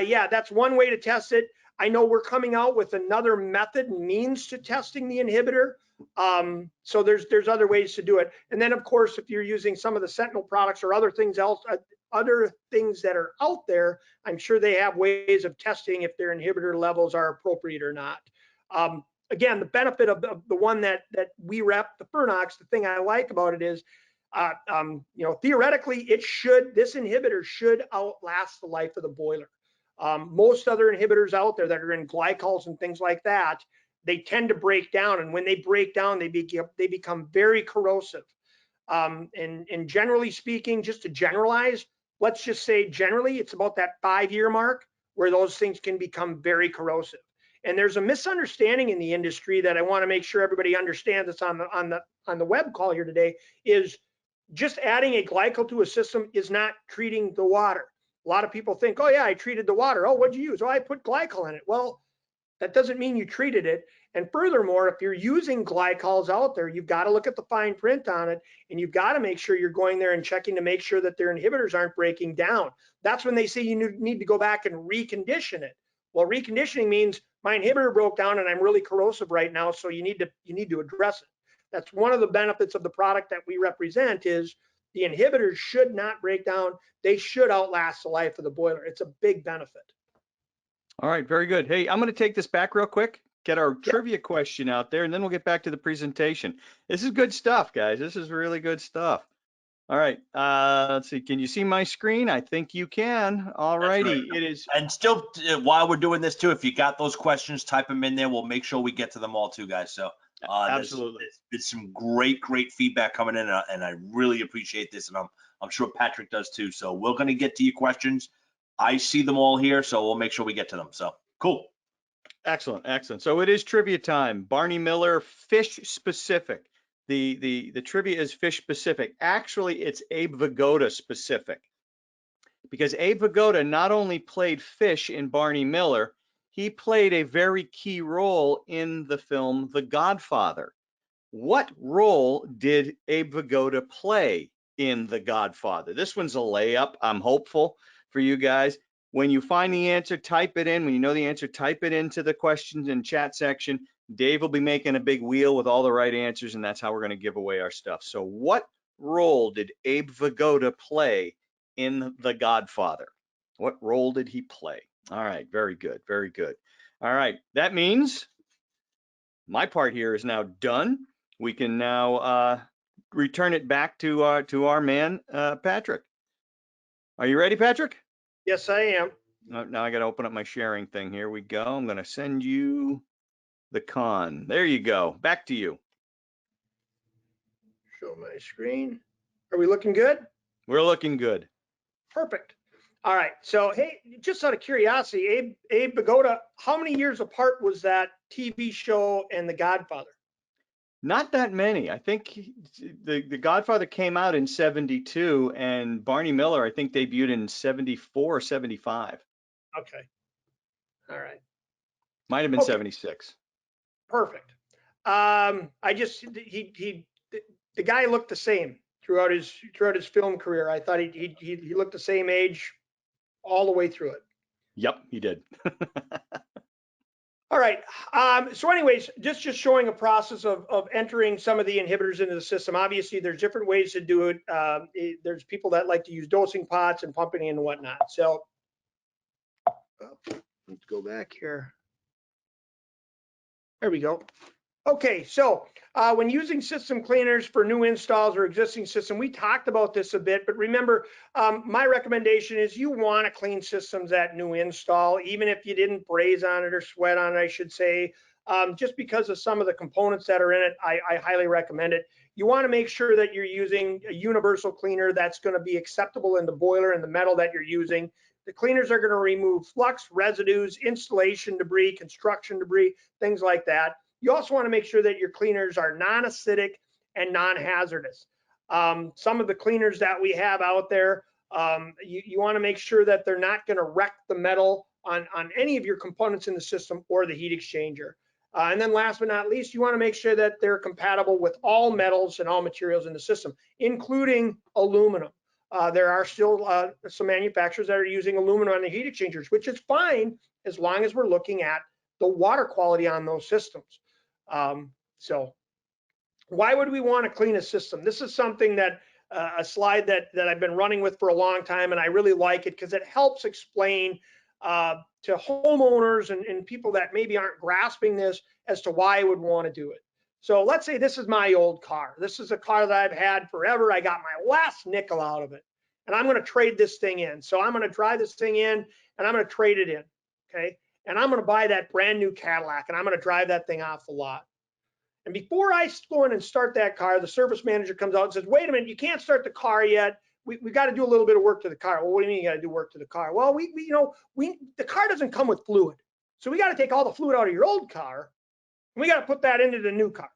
Yeah, that's one way to test it. I know we're coming out with another method and means to testing the inhibitor. So there's other ways to do it. And then of course, if you're using some of the Sentinel products or other things that are out there, I'm sure they have ways of testing if their inhibitor levels are appropriate or not. again, the benefit of the one that we rep, the Fernox, the thing I like about it is, theoretically, this inhibitor should outlast the life of the boiler. Most other inhibitors out there that are in glycols and things like that, they tend to break down, and when they break down, they become very corrosive. And generally speaking, just to generalize, let's just say generally it's about that 5-year mark where those things can become very corrosive. And there's a misunderstanding in the industry that I want to make sure everybody understands that's on the web call here today, is just adding a glycol to a system is not treating the water. A lot of people think, oh yeah, I treated the water. Oh, what'd you use? Oh, I put glycol in it. Well, that doesn't mean you treated it. And furthermore, if you're using glycols out there, you've got to look at the fine print on it, and you've got to make sure you're going there and checking to make sure that their inhibitors aren't breaking down. That's when they say you need to go back and recondition it. Well, reconditioning means my inhibitor broke down and I'm really corrosive right now, so you need to address it. That's one of the benefits of the product that we represent, is the inhibitors should not break down. They should outlast the life of the boiler. It's a big benefit. All right, very good. Hey, I'm going to take this back real quick, get our trivia question out there, and then we'll get back to the presentation. This is good stuff, guys. This is really good stuff. All right, let's see. Can you see my screen? I think you can. All righty, Right. it is. And still, while we're doing this too, if you got those questions, type them in there. We'll make sure we get to them all too, guys. So Absolutely. there's some great feedback coming in, and I really appreciate this, and I'm sure Patrick does too. So we're going to get to your questions. I see them all here, so we'll make sure we get to them. So cool. Excellent, excellent. So it is trivia time. Barney Miller, fish specific. The trivia is fish specific. Actually, it's Abe Vigoda specific, because Abe Vigoda not only played fish in Barney Miller, he played a very key role in the film The Godfather. What role did Abe Vigoda play in The Godfather? This one's a layup. I'm hopeful for you guys. When you find the answer, type it in. When you know the answer, type it into the questions and chat section. Dave will be making a big wheel with all the right answers, and that's how we're going to give away our stuff. So what role did Abe Vigoda play in The Godfather? What role did he play? All right, very good, very good. All right, that means my part here is now done. We can now return it back to our man, Patrick. Are you ready, Patrick? Yes, I am. Now I got to open up my sharing thing. Here we go. I'm going to send you the con. There you go. Back to you. Show my screen. Are we looking good? We're looking good. Perfect. All right. So, hey, just out of curiosity, Abe Vigoda, how many years apart was that TV show and The Godfather? Not that many. I think the Godfather came out in 72, and Barney Miller, I think, debuted in 74 or 75. Okay. All right. Might have been Okay. 76. Perfect. The guy looked the same throughout his film career. I thought he looked the same age all the way through it. Yep, he did. All right. So anyways, just showing a process of entering some of the inhibitors into the system. Obviously, there's different ways to do it. There's people that like to use dosing pots and pumping and whatnot. So let's go back here. There we go. Okay, so when using system cleaners for new installs or existing system, we talked about this a bit, but remember, my recommendation is you want to clean systems at new install, even if you didn't braze on it or sweat on it, I should say. Just because of some of the components that are in it, I highly recommend it. You want to make sure that you're using a universal cleaner that's going to be acceptable in the boiler and the metal that you're using. The cleaners are going to remove flux, residues, installation debris, construction debris, things like that. You also want to make sure that your cleaners are non-acidic and non-hazardous. Some of the cleaners that we have out there, you want to make sure that they're not going to wreck the metal on any of your components in the system or the heat exchanger. And then last but not least, you want to make sure that they're compatible with all metals and all materials in the system, including aluminum. There are still some manufacturers that are using aluminum on the heat exchangers, which is fine as long as we're looking at the water quality on those systems. So why would we want to clean a system? This is something that a slide that I've been running with for a long time, and I really like it because it helps explain to homeowners and people that maybe aren't grasping this as to why I would want to do it. So let's say this is my old car. This is a car that I've had forever. I got my last nickel out of it, and I'm going to trade this thing in. So I'm going to drive this thing in, and I'm going to trade it in, okay? And I'm going to buy that brand new Cadillac, and I'm going to drive that thing off the lot. And before I go in and start that car, the service manager comes out and says, wait a minute, you can't start the car yet. We got to do a little bit of work to the car. Well, what do you mean you got to do work to the car? Well, the car doesn't come with fluid. So we got to take all the fluid out of your old car, and we got to put that into the new car.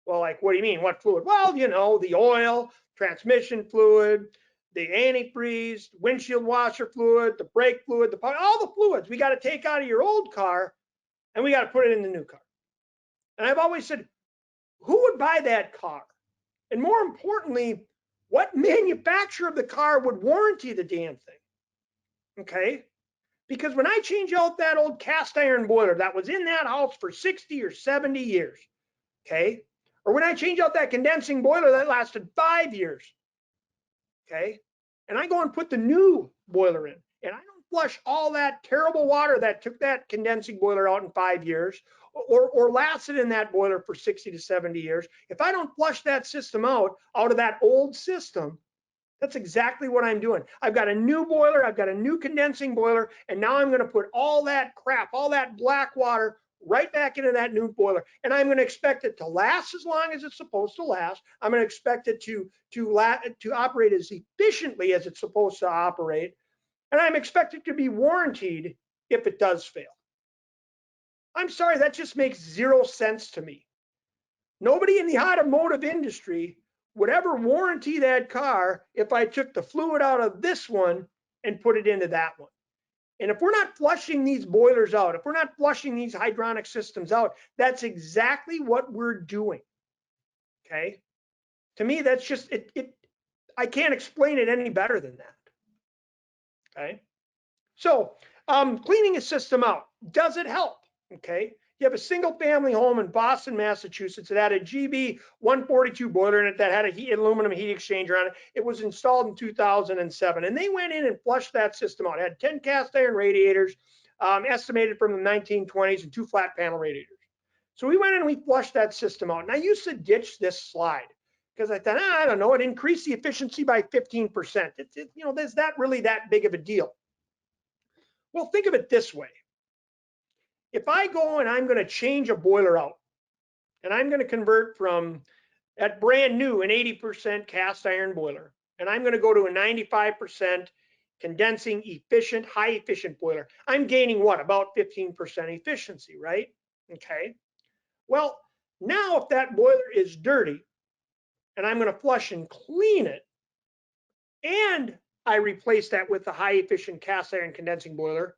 Well, like, what do you mean? What fluid? Well, the oil, transmission fluid, the antifreeze, windshield washer fluid, the brake fluid, all the fluids we got to take out of your old car, and we got to put it in the new car. And I've always said, who would buy that car? And more importantly, what manufacturer of the car would warranty the damn thing? Okay? Because when I change out that old cast iron boiler that was in that house for 60 or 70 years, okay? Or when I change out that condensing boiler that lasted 5 years, okay? And I go and put the new boiler in, and I don't flush all that terrible water that took that condensing boiler out in 5 years, or lasted in that boiler for 60 to 70 years. If I don't flush that system out of that old system, that's exactly what I'm doing. I've got a new boiler, I've got a new condensing boiler, and now I'm going to put all that crap, all that black water right back into that new boiler. And I'm going to expect it to last as long as it's supposed to last. I'm going to expect it to operate as efficiently as it's supposed to operate. And I'm expected to be warranted if it does fail. I'm sorry, that just makes zero sense to me. Nobody in the automotive industry would ever warranty that car if I took the fluid out of this one and put it into that one. And if we're not flushing these boilers out, if we're not flushing these hydronic systems out, that's exactly what we're doing. Okay? To me, that's just I can't explain it any better than that. Okay? So, cleaning a system out, does it help? Okay, you have a single family home in Boston, Massachusetts that had a GB 142 boiler in it that had an aluminum heat exchanger on it. It was installed in 2007, and they went in and flushed that system out. It had 10 cast iron radiators, estimated from the 1920s, and 2 flat panel radiators. So we went in and we flushed that system out. And I used to ditch this slide because I thought, I don't know, it increased the efficiency by 15%. Is that really that big of a deal? Well, think of it this way. If I go and I'm going to change a boiler out, and I'm going to convert from that brand new, an 80% cast iron boiler, and I'm going to go to a 95% condensing efficient, high efficient boiler, I'm gaining what? About 15% efficiency, right? Okay. Well, now if that boiler is dirty, and I'm going to flush and clean it, and I replace that with the high efficient cast iron condensing boiler,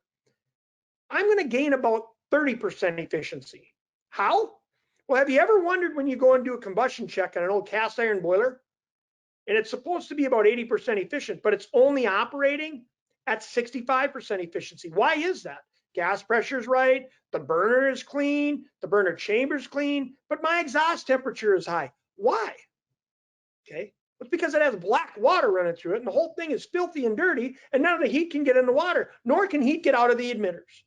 I'm going to gain about 30% efficiency. How? Well, have you ever wondered when you go and do a combustion check on an old cast iron boiler, and it's supposed to be about 80% efficient, but it's only operating at 65% efficiency? Why is that? Gas pressure is right, the burner is clean, the burner chamber is clean, but my exhaust temperature is high. Why? Okay, it's because it has black water running through it, and the whole thing is filthy and dirty, and none of the heat can get in the water, nor can heat get out of the emitters.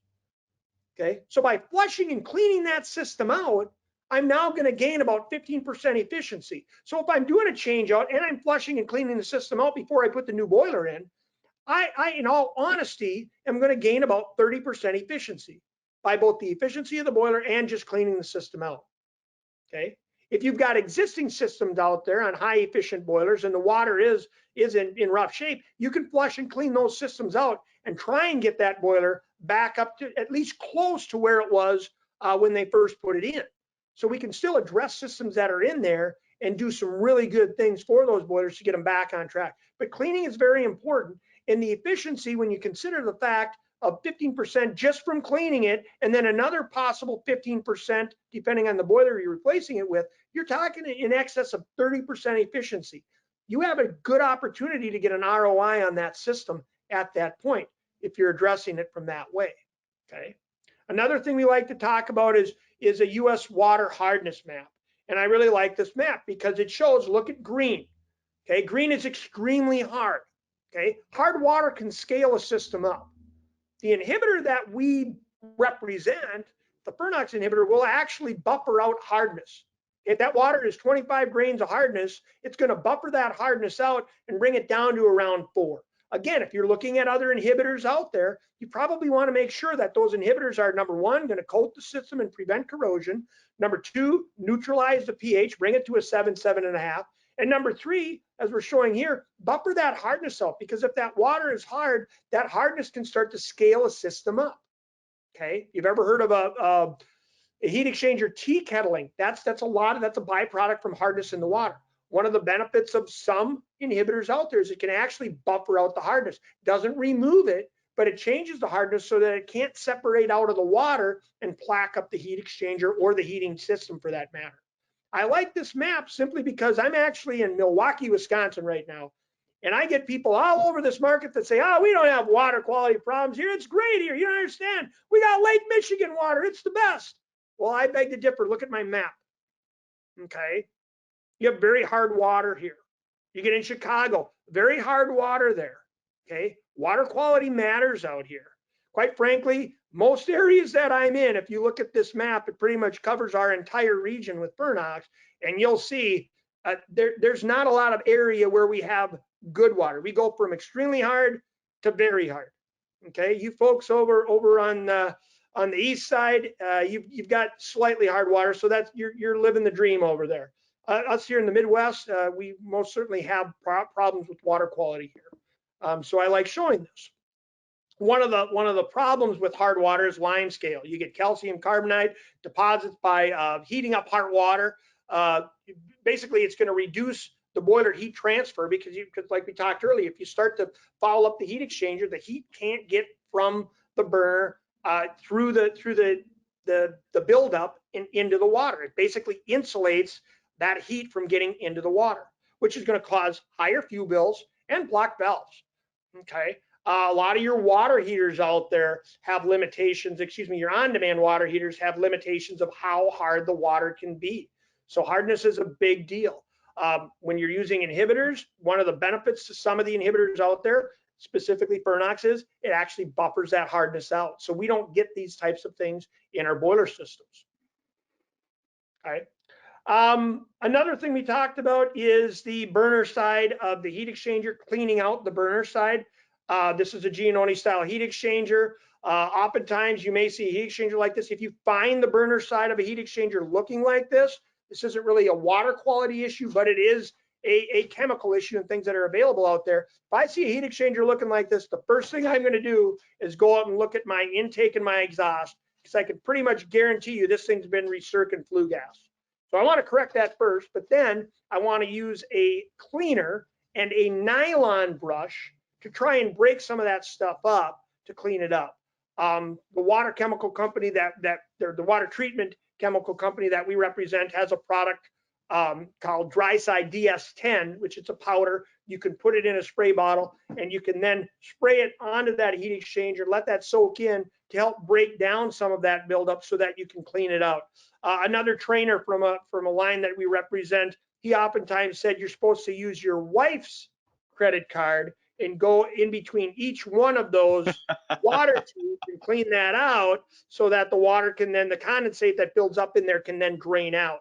Okay, so by flushing and cleaning that system out, I'm now going to gain about 15% efficiency. So if I'm doing a change out and I'm flushing and cleaning the system out before I put the new boiler in, I in all honesty, am going to gain about 30% efficiency by both the efficiency of the boiler and just cleaning the system out. Okay, if you've got existing systems out there on high efficient boilers and the water is in rough shape, you can flush and clean those systems out and try and get that boiler back up to at least close to where it was when they first put it in. So we can still address systems that are in there and do some really good things for those boilers to get them back on track. But cleaning is very important. And the efficiency, when you consider the fact of 15% just from cleaning it, and then another possible 15% depending on the boiler you're replacing it with, you're talking in excess of 30% efficiency. You have a good opportunity to get an ROI on that system at that point if you're addressing it from that way. Okay. Another thing we like to talk about is a US water hardness map. And I really like this map because it shows, look at green. Okay, green is extremely hard. Okay, hard water can scale a system up. The inhibitor that we represent, the Fernox inhibitor, will actually buffer out hardness. If that water is 25 grains of hardness, it's going to buffer that hardness out and bring it down to around 4. Again, if you're looking at other inhibitors out there, you probably want to make sure that those inhibitors are, number one, going to coat the system and prevent corrosion. Number two, neutralize the pH, bring it to a 7, 7.5. And number three, as we're showing here, buffer that hardness out, because if that water is hard, that hardness can start to scale a system up. Okay, you've ever heard of a heat exchanger tea kettling? That's a byproduct from hardness in the water. One of the benefits of some inhibitors out there is it can actually buffer out the hardness. Doesn't remove it, but it changes the hardness so that it can't separate out of the water and plaque up the heat exchanger or the heating system for that matter. I like this map simply because I'm actually in Milwaukee, Wisconsin right now. And I get people all over this market that say, oh, we don't have water quality problems here. It's great here. You don't understand. We got Lake Michigan water. It's the best. Well, I beg to differ. Look at my map. Okay. You have very hard water here. You get in Chicago, very hard water there. Okay. Water quality matters out here. Quite frankly, most areas that I'm in, if you look at this map, it pretty much covers our entire region with Fernox, and you'll see there's not a lot of area where we have good water. We go from extremely hard to very hard. Okay, you folks over on the east side, you've got slightly hard water, so that's you're living the dream over there. Us here in the Midwest, we most certainly have problems with water quality here. So I like showing this. One of the problems with hard water is lime scale. You get calcium carbonate deposits by heating up hard water. Basically, it's going to reduce the boiler heat transfer because like we talked earlier, if you start to foul up the heat exchanger, the heat can't get from the burner through the buildup into the water. It basically insulates that heat from getting into the water, which is going to cause higher fuel bills and blocked valves. Okay. A lot of your water heaters out there have limitations, your on-demand water heaters have limitations of how hard the water can be. So hardness is a big deal. When you're using inhibitors, one of the benefits to some of the inhibitors out there, specifically Fernox, is it actually buffers that hardness out. So we don't get these types of things in our boiler systems. Okay. Another thing we talked about is the burner side of the heat exchanger, cleaning out the burner side. This is a Giannone style heat exchanger. Oftentimes you may see a heat exchanger like this. If you find the burner side of a heat exchanger looking like this isn't really a water quality issue, but it is a chemical issue and things that are available out there. If I see a heat exchanger looking like this, the first thing I'm going to do is go out and look at my intake and my exhaust, because I can pretty much guarantee you this thing's been recirculating flue gas. So I want to correct that first, but then I want to use a cleaner and a nylon brush to try and break some of that stuff up to clean it up. The water chemical company the water treatment chemical company that we represent has a product called Dryside DS10, which is a powder. You can put it in a spray bottle and you can then spray it onto that heat exchanger, let that soak in to help break down some of that buildup so that you can clean it out. Another trainer from a line that we represent, he oftentimes said you're supposed to use your wife's credit card and go in between each one of those water tubes and clean that out so that the water can then, the condensate that builds up in there can then drain out.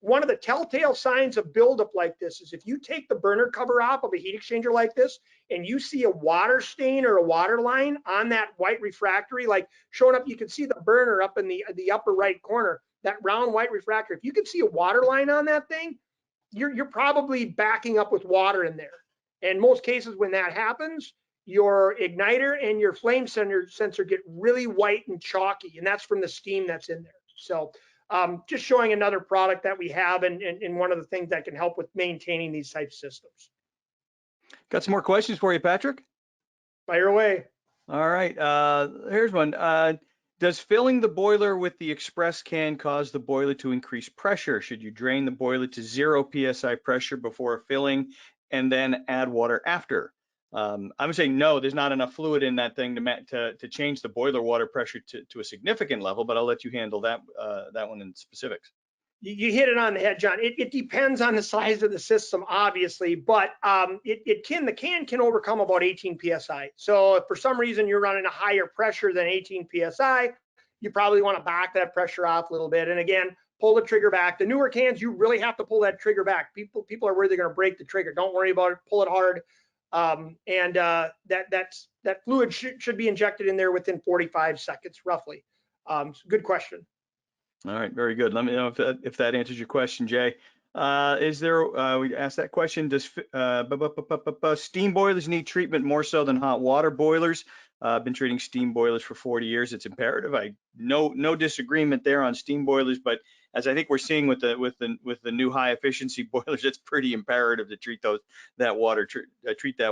One of the telltale signs of buildup like this is if you take the burner cover off of a heat exchanger like this and you see a water stain or a water line on that white refractory, like showing up, you can see the burner up in the upper right corner, that round white refractory. If you can see a water line on that thing, you're probably backing up with water in there. In most cases, when that happens, your igniter and your flame sensor get really white and chalky, and that's from the steam that's in there. So just showing another product that we have and one of the things that can help with maintaining these type systems. Got some more questions for you, Patrick? Fire away. All right, here's one. Does filling the boiler with the express can cause the boiler to increase pressure? Should you drain the boiler to 0 PSI pressure before filling and then add water after? I would say no, there's not enough fluid in that thing to change the boiler water pressure to a significant level, but I'll let you handle that one in specifics. You hit it on the head, John. It depends on the size of the system, obviously, but the can can overcome about 18 psi. So if for some reason you're running a higher pressure than 18 psi, you probably want to back that pressure off a little bit. And again, pull the trigger back. The newer cans, you really have to pull that trigger back. People are worried they're going to break the trigger. Don't worry about it. Pull it hard. That fluid should be injected in there within 45 seconds, roughly. Good question. All right, very good. Let me know if that answers your question, Jay. Is there, we asked that question, does steam boilers need treatment more so than hot water boilers? I've been treating steam boilers for 40 years. It's imperative. No disagreement there on steam boilers, but as I think we're seeing with the new high efficiency boilers, it's pretty imperative to treat that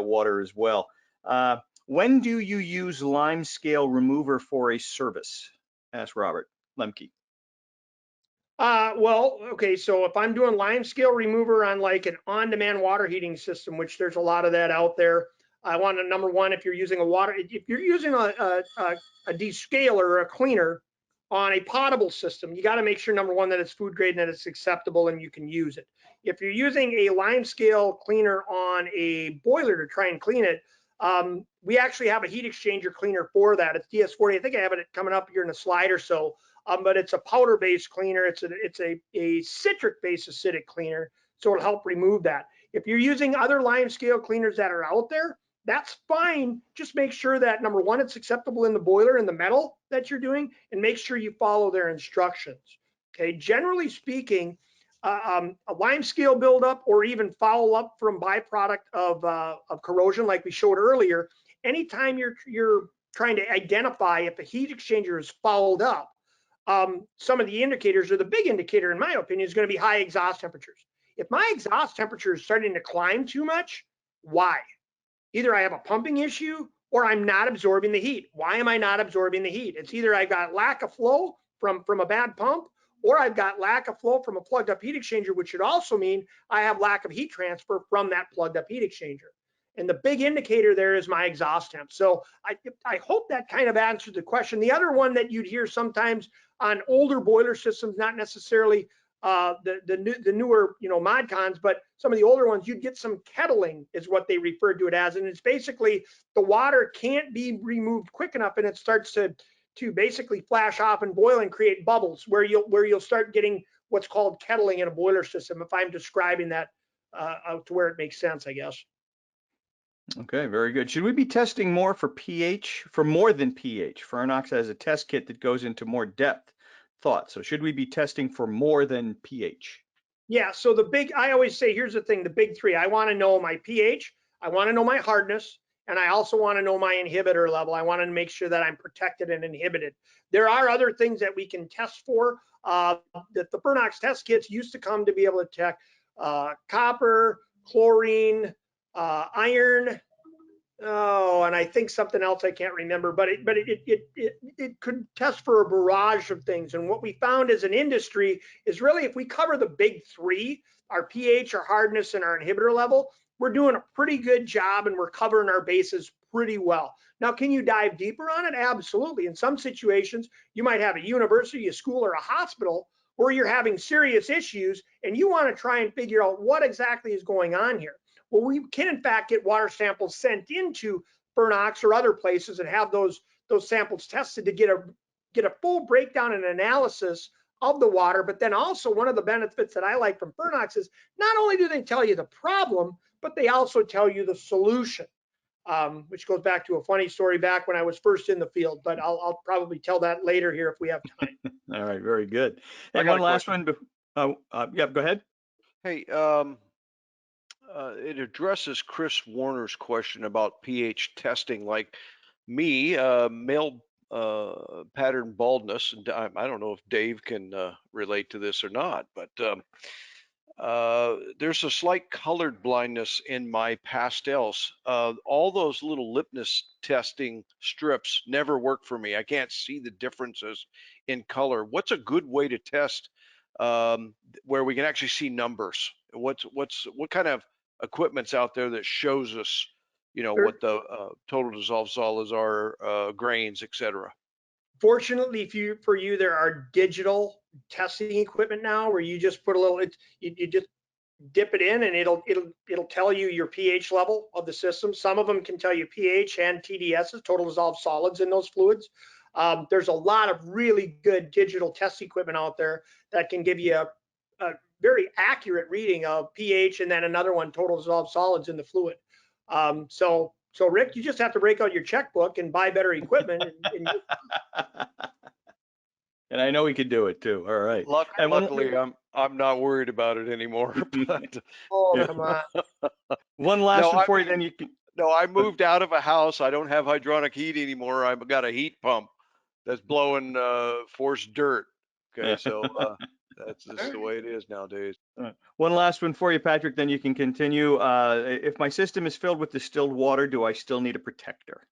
water as well. When do you use lime scale remover for a service? Asked Robert Lemke. Well, okay, so if I'm doing lime scale remover on like an on-demand water heating system, which there's a lot of that out there, I want to, number one, if you're using if you're using a descaler or a cleaner on a potable system, you got to make sure, number one, that it's food grade and that it's acceptable and you can use it. If you're using a lime scale cleaner on a boiler to try and clean it, we actually have a heat exchanger cleaner for that. It's DS40. I think I have it coming up here in a slide or so. But it's a powder-based cleaner. It's a citric-based acidic cleaner, so it'll help remove that. If you're using other lime scale cleaners that are out there, that's fine. Just make sure that, number one, it's acceptable in the boiler and the metal that you're doing, and make sure you follow their instructions. Okay, generally speaking, a lime scale buildup or even foul up from byproduct of corrosion, like we showed earlier, anytime you're trying to identify if a heat exchanger is fouled up, some of the indicators, or the big indicator in my opinion, is going to be high exhaust temperatures. If my exhaust temperature is starting to climb too much, why? Either I have a pumping issue or I'm not absorbing the heat. Why am I not absorbing the heat? It's either I've got lack of flow from a bad pump, or I've got lack of flow from a plugged up heat exchanger, which should also mean I have lack of heat transfer from that plugged up heat exchanger. And the big indicator there is my exhaust temp. So I hope that kind of answered the question. The other one that you'd hear sometimes on older boiler systems, not necessarily the newer, mod cons, but some of the older ones, you'd get some kettling is what they referred to it as. And it's basically the water can't be removed quick enough and it starts to basically flash off and boil and create bubbles where you'll start getting what's called kettling in a boiler system, if I'm describing that to where it makes sense, I guess. Okay, very good. Should we be testing more for pH, for more than pH? Fernox has a test kit that goes into more depth. Thought. So should we be testing for more than pH? Yeah, so I always say, here's the thing, the big three. I want to know my pH, I want to know my hardness, and I also want to know my inhibitor level. I want to make sure that I'm protected and inhibited. There are other things that we can test for that the Fernox test kits used to come to be able to detect copper, chlorine, iron, and I think something else I can't remember, but it could test for a barrage of things. And what we found as an industry is really, if we cover the big three, our pH, our hardness, and our inhibitor level, we're doing a pretty good job and we're covering our bases pretty well. Now, can you dive deeper on it? Absolutely. In some situations, you might have a university, a school, or a hospital where you're having serious issues and you want to try and figure out what exactly is going on here. Well, we can in fact get water samples sent into Fernox or other places and have those samples tested to get a full breakdown and analysis of the water. But then also, one of the benefits that I like from Fernox is not only do they tell you the problem, but they also tell you the solution, which goes back to a funny story back when I was first in the field. But I'll probably tell that later here if we have time. All right, very good. And one last one. Yeah, go ahead. Hey, it addresses Chris Warner's question about pH testing. Like me, male pattern baldness, and I don't know if Dave can relate to this or not, but there's a slight colored blindness in my pastels. All those little litmus testing strips never work for me. I can't see the differences in color. What's a good way to test where we can actually see numbers? What kind of equipment's out there that shows us, Sure. what the total dissolved solids are, grains, etc.? Fortunately for you, there are digital testing equipment now where you just put a little, you just dip it in and it'll tell you your pH level of the system. Some of them can tell you pH and TDSs, total dissolved solids, in those fluids. There's a lot of really good digital test equipment out there that can give you a very accurate reading of pH and then another one, total dissolved solids in the fluid. So Rick, you just have to break out your checkbook and buy better equipment. And I know we could do it too. All right. And Luckily, I'm not worried about it anymore. But Oh, Yeah. come on. one last No, one I for you, mean- then you can. no, I moved out of a house. I don't have hydronic heat anymore. I've got a heat pump that's blowing forced dirt. Okay, so that's just the way it is nowadays. One last one for you, Patrick, then you can continue. If my system is filled with distilled water, do I still need a protector?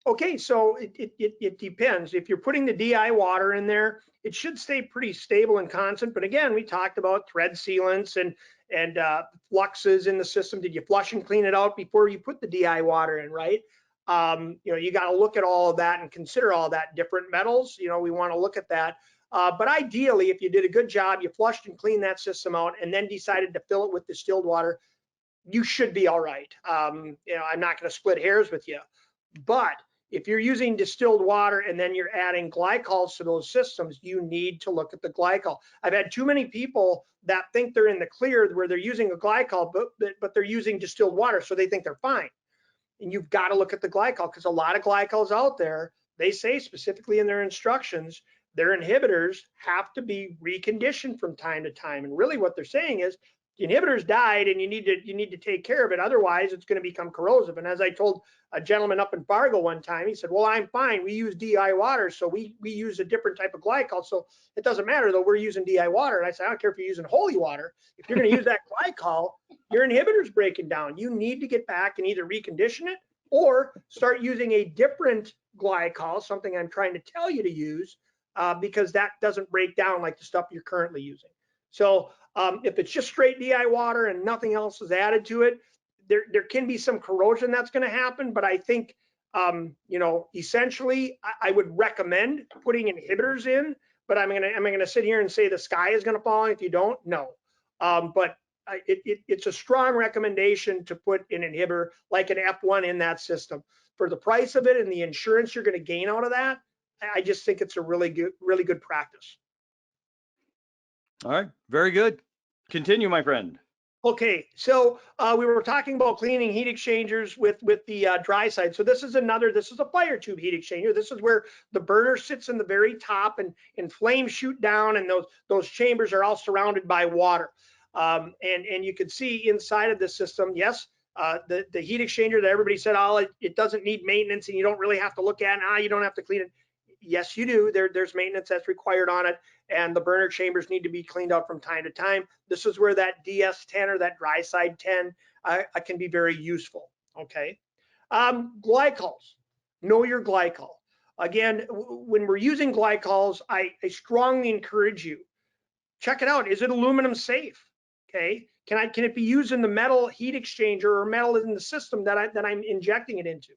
Okay, so it depends. If you're putting the DI water in there, it should stay pretty stable and constant. But again, we talked about thread sealants and fluxes in the system. Did you flush and clean it out before you put the DI water in, right? You got to look at all of that and consider all that. Different metals, we want to look at that. But ideally, if you did a good job, you flushed and cleaned that system out and then decided to fill it with distilled water, you should be all right. I'm not going to split hairs with you, but if you're using distilled water and then you're adding glycols to those systems, you need to look at the glycol. I've had too many people that think they're in the clear where they're using a glycol, but they're using distilled water, so they think they're fine. And you've got to look at the glycol, because a lot of glycols out there, they say specifically in their instructions, their inhibitors have to be reconditioned from time to time. And really what they're saying is the inhibitors died and you need to take care of it. Otherwise, it's going to become corrosive. And as I told a gentleman up in Fargo one time, he said, well, I'm fine. We use DI water, so we use a different type of glycol. So it doesn't matter, though, we're using DI water. And I said, I don't care if you're using holy water. If you're going to use that glycol, your inhibitor's breaking down. You need to get back and either recondition it or start using a different glycol, something I'm trying to tell you to use, because that doesn't break down like the stuff you're currently using. So if it's just straight DI water and nothing else is added to it, there can be some corrosion that's going to happen. But I think, essentially, I would recommend putting inhibitors in. But am I going to sit here and say the sky is going to fall if you don't? No. But it's a strong recommendation to put an inhibitor like an F1 in that system. For the price of it and the insurance you're going to gain out of that, I just think it's a really good practice. All right, very good. Continue, my friend. Okay, so we were talking about cleaning heat exchangers with the dry side. So this is a fire tube heat exchanger. This is where the burner sits in the very top and flames shoot down, and those chambers are all surrounded by water. And you can see inside of the system, yes, the heat exchanger that everybody said, oh, it doesn't need maintenance and you don't really have to look at it. You don't have to clean it. Yes, you do. There's maintenance that's required on it, and the burner chambers need to be cleaned out from time to time. This is where that DS10 or that dry side 10 can be very useful. Okay. Glycols. Know your glycol. Again, when we're using glycols, I strongly encourage you, check it out. Is it aluminum safe? Okay. Can it be used in the metal heat exchanger or metal in the system that I'm injecting it into?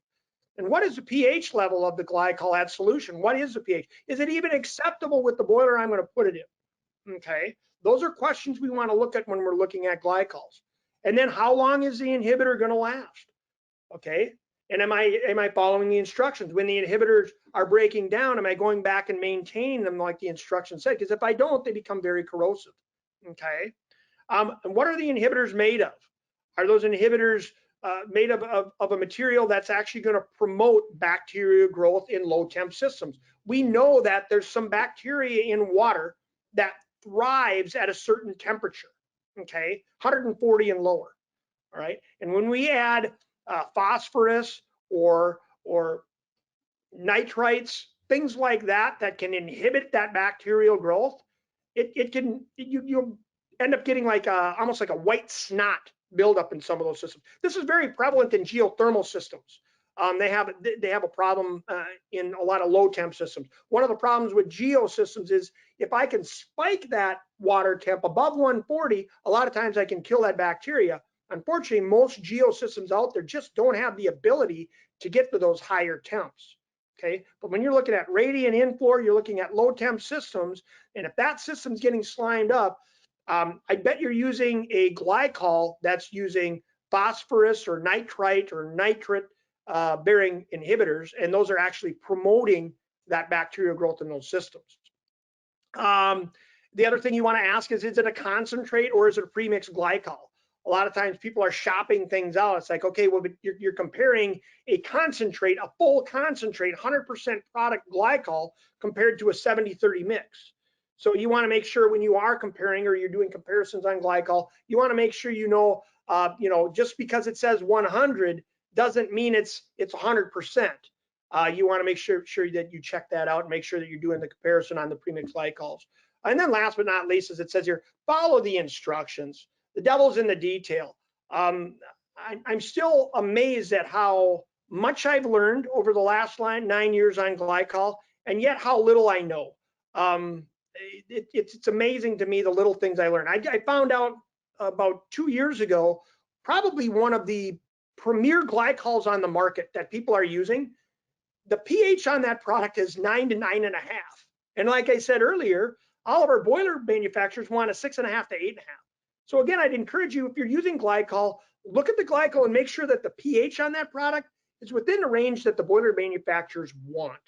And what is the pH level of the glycol solution? What is the pH? Is it even acceptable with the boiler I'm going to put it in? Okay, those are questions we want to look at when we're looking at glycols. And then how long is the inhibitor going to last? Okay, and am I following the instructions? When the inhibitors are breaking down, am I going back and maintaining them like the instructions said? Because if I don't, they become very corrosive. Okay, and what are the inhibitors made of? Are those inhibitors made of a material that's actually going to promote bacterial growth in low temp systems? We know that there's some bacteria in water that thrives at a certain temperature, okay, 140 and lower, all right? And when we add phosphorus or nitrites, things like that can inhibit that bacterial growth, you'll end up getting like almost like a white snot buildup in some of those systems. This is very prevalent in geothermal systems. They have a problem in a lot of low temp systems. One of the problems with geo systems is if I can spike that water temp above 140, a lot of times I can kill that bacteria. Unfortunately, most geo systems out there just don't have the ability to get to those higher temps. Okay, but when you're looking at radiant inflow, you're looking at low temp systems, and if that system's getting slimed up, I bet you're using a glycol that's using phosphorus or nitrite or nitrate bearing inhibitors, and those are actually promoting that bacterial growth in those systems. The other thing you want to ask is it a concentrate or is it a premixed glycol? A lot of times people are shopping things out. It's like, okay, well, but you're comparing a concentrate, a full concentrate, 100% product glycol compared to a 70-30 mix. So you want to make sure when you are comparing or you're doing comparisons on glycol, you want to make sure you know, just because it says 100 doesn't mean it's 100%. You want to make sure that you check that out and make sure that you're doing the comparison on the premixed glycols. And then last but not least, as it says here, follow the instructions. The devil's in the detail. I'm still amazed at how much I've learned over the last 9 years on glycol, and yet how little I know. It's amazing to me the little things I learned. I found out about 2 years ago, probably one of the premier glycols on the market that people are using. The pH on that product is 9 to 9.5. And like I said earlier, all of our boiler manufacturers want a 6.5 to 8.5. So again, I'd encourage you, if you're using glycol, look at the glycol and make sure that the pH on that product is within the range that the boiler manufacturers want.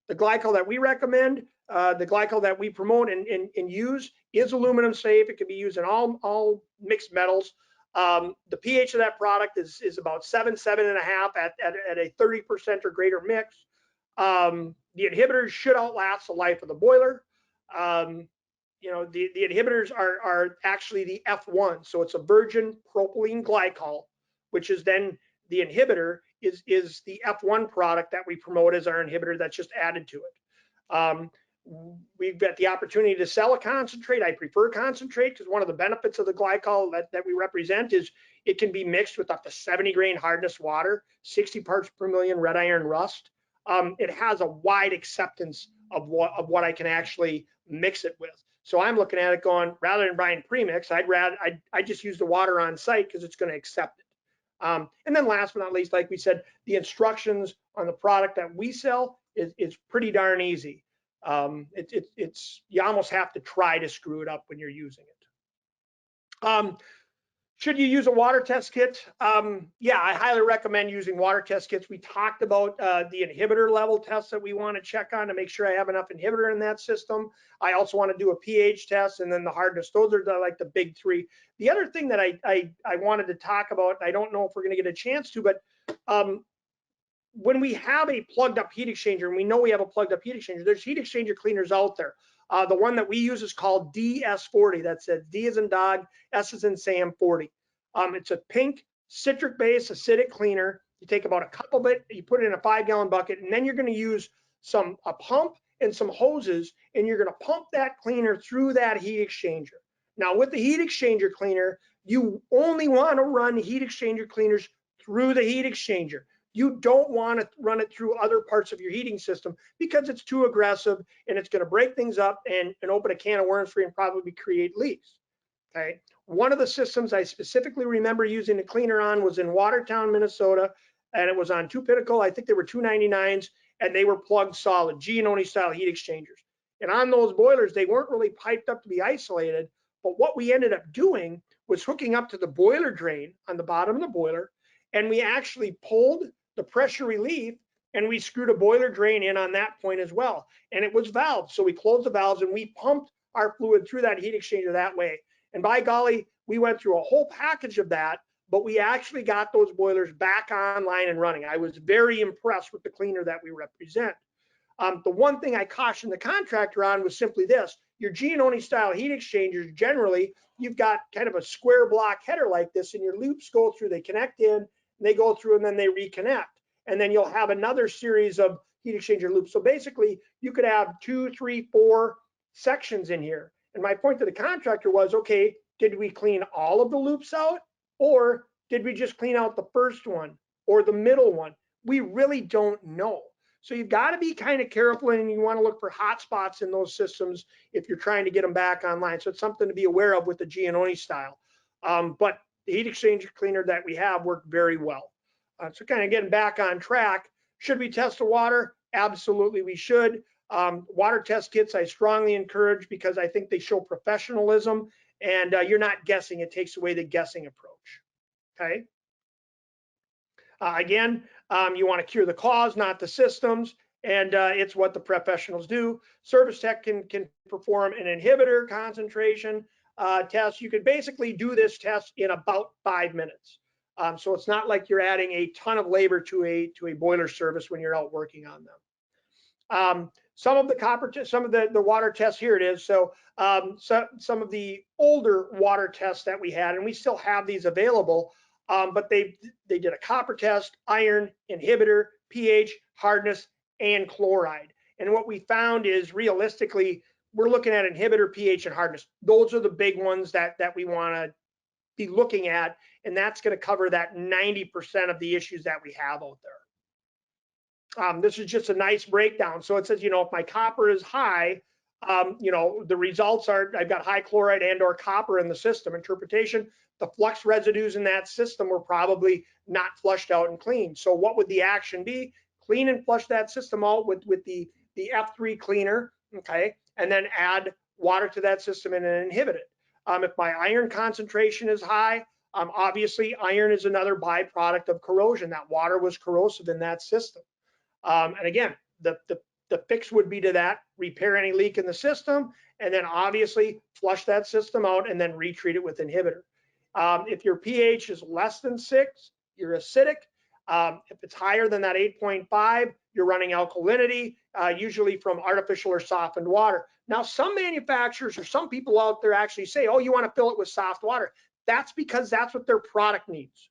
The glycol that we recommend, the glycol that we promote and use is aluminum safe. It can be used in all mixed metals. The pH of that product is about 7.5 at a 30% or greater mix. The inhibitors should outlast the life of the boiler. The inhibitors are actually the F1, so it's a virgin propylene glycol, which is then the inhibitor is the F1 product that we promote as our inhibitor that's just added to it. We've got the opportunity to sell a concentrate. I prefer concentrate because one of the benefits of the glycol that we represent is it can be mixed with up to 70 grain hardness water, 60 parts per million red iron rust. It has a wide acceptance of what I can actually mix it with. So I'm looking at it going, rather than buying premix, I just use the water on site because it's going to accept it. And then last but not least, like we said, the instructions on the product that we sell is pretty darn easy. You almost have to try to screw it up when you're using it. Should you use a water test kit? Yeah, I highly recommend using water test kits. We talked about the inhibitor level tests that we want to check on to make sure I have enough inhibitor in that system. I also want to do a pH test and then the hardness. Those are like the big three. The other thing that I wanted to talk about, I don't know if we're going to get a chance to, but when we have a plugged up heat exchanger, and we know we have a plugged up heat exchanger, there's heat exchanger cleaners out there. The one that we use is called DS40. That says D as in dog, S as in Sam 40. It's a pink citric based acidic cleaner. You take about a cup of it, you put it in a 5-gallon bucket, and then you're going to use a pump and some hoses, and you're going to pump that cleaner through that heat exchanger. Now with the heat exchanger cleaner, you only want to run heat exchanger cleaners through the heat exchanger. You don't want to run it through other parts of your heating system because it's too aggressive and it's going to break things up and open a can of worms for you and probably create leaks. Okay. One of the systems I specifically remember using the cleaner on was in Watertown, Minnesota, and it was on 2 Pinnacle. I think they were 299s, and they were plugged solid, Giannone style heat exchangers. And on those boilers, they weren't really piped up to be isolated, but what we ended up doing was hooking up to the boiler drain on the bottom of the boiler, and we actually pulled the pressure relief and we screwed a boiler drain in on that point as well. And it was valved. So we closed the valves and we pumped our fluid through that heat exchanger that way. And by golly, we went through a whole package of that, but we actually got those boilers back online and running. I was very impressed with the cleaner that we represent. The one thing I cautioned the contractor on was simply this: your Giannone style heat exchangers, generally, you've got kind of a square block header like this, and your loops go through, they connect in, they go through, and then they reconnect. And then you'll have another series of heat exchanger loops. So basically, you could have 2, 3, 4 sections in here. And my point to the contractor was, okay, did we clean all of the loops out? Or did we just clean out the first one or the middle one? We really don't know. So you've got to be kind of careful, and you want to look for hot spots in those systems if you're trying to get them back online. So it's something to be aware of with the Giannone style. But the heat exchanger cleaner that we have worked very well. So kind of getting back on track, should we test the water? Absolutely, we should. Water test kits, I strongly encourage because I think they show professionalism and you're not guessing. It takes away the guessing approach. Okay. Again, you want to cure the cause, not the systems, and it's what the professionals do. Service tech can perform an inhibitor concentration test. You could basically do this test in about 5 minutes. So it's not like you're adding a ton of labor to a boiler service when you're out working on them. Some of the some of the water tests, here it is. So, some of the older water tests that we had, and we still have these available, but they did a copper test, iron, inhibitor, pH, hardness, and chloride. And what we found is realistically, we're looking at inhibitor, pH, and hardness. Those are the big ones that we want to be looking at, and that's going to cover that 90% of the issues that we have out there. This is just a nice breakdown. So it says, you know, if my copper is high, you know, the results are I've got high chloride and or copper in the system. Interpretation, the flux residues in that system were probably not flushed out and cleaned. So what would the action be? Clean and flush that system out with the F3 cleaner, okay, and then add water to that system and then inhibit it. If my iron concentration is high, obviously iron is another byproduct of corrosion. That water was corrosive in that system. And again, the fix would be to that, repair any leak in the system, and then obviously flush that system out and then retreat it with inhibitor. If your pH is less than 6, you're acidic. If it's higher than that 8.5, you're running alkalinity, usually from artificial or softened water. Now, some manufacturers or some people out there actually say, oh, you want to fill it with soft water. That's because that's what their product needs,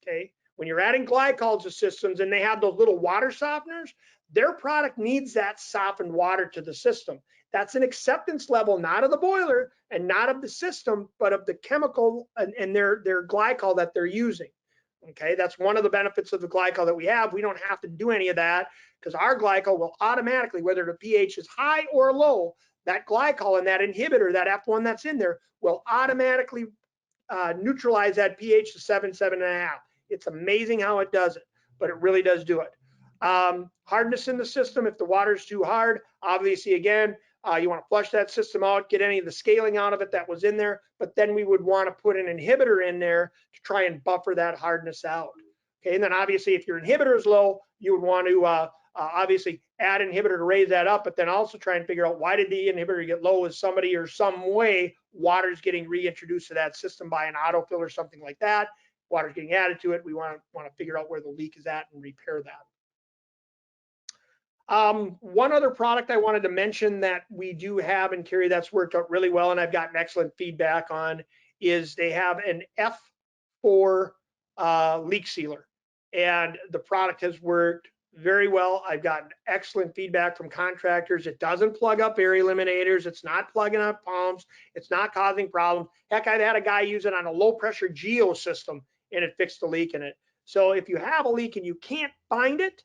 okay? When you're adding glycols to systems and they have those little water softeners, their product needs that softened water to the system. That's an acceptance level, not of the boiler and not of the system, but of the chemical and their glycol that they're using. Okay, that's one of the benefits of the glycol that we have. We don't have to do any of that because our glycol will automatically, whether the pH is high or low, that glycol and that inhibitor, that F1 that's in there, will automatically neutralize that pH to 7, 7.5. It's amazing how it does it, but it really does do it. Hardness in the system, if the water's too hard, obviously, again, you want to flush that system out, get any of the scaling out of it that was in there, but then we would want to put an inhibitor in there to try and buffer that hardness out. Okay, and then obviously, if your inhibitor is low, you would want to obviously add inhibitor to raise that up, but then also try and figure out why did the inhibitor get low? Is somebody or some way water's getting reintroduced to that system by an autofill or something like that? Water's getting added to it. We want to figure out where the leak is at and repair that. One other product I wanted to mention that we do have and carry that's worked out really well and I've gotten excellent feedback on is they have an F4 leak sealer, and the product has worked very well. I've gotten excellent feedback from contractors. It doesn't plug up air eliminators. It's not plugging up pumps. It's not causing problems. Heck, I've had a guy use it on a low pressure geo system and it fixed the leak in it. So if you have a leak and you can't find it,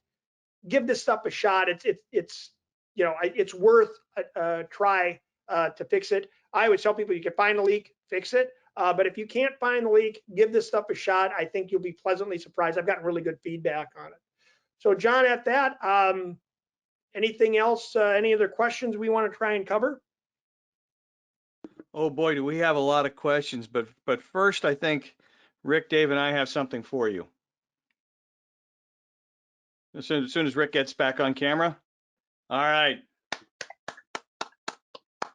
give this stuff a shot. It's you know, it's worth a try to fix it. I always tell people you can find a leak, fix it. But if you can't find the leak, give this stuff a shot. I think you'll be pleasantly surprised. I've gotten really good feedback on it. So John, at that, anything else, any other questions we want to try and cover? Oh boy, do we have a lot of questions, but first I think Rick, Dave, and I have something for you. As soon as Rick gets back on camera. All right.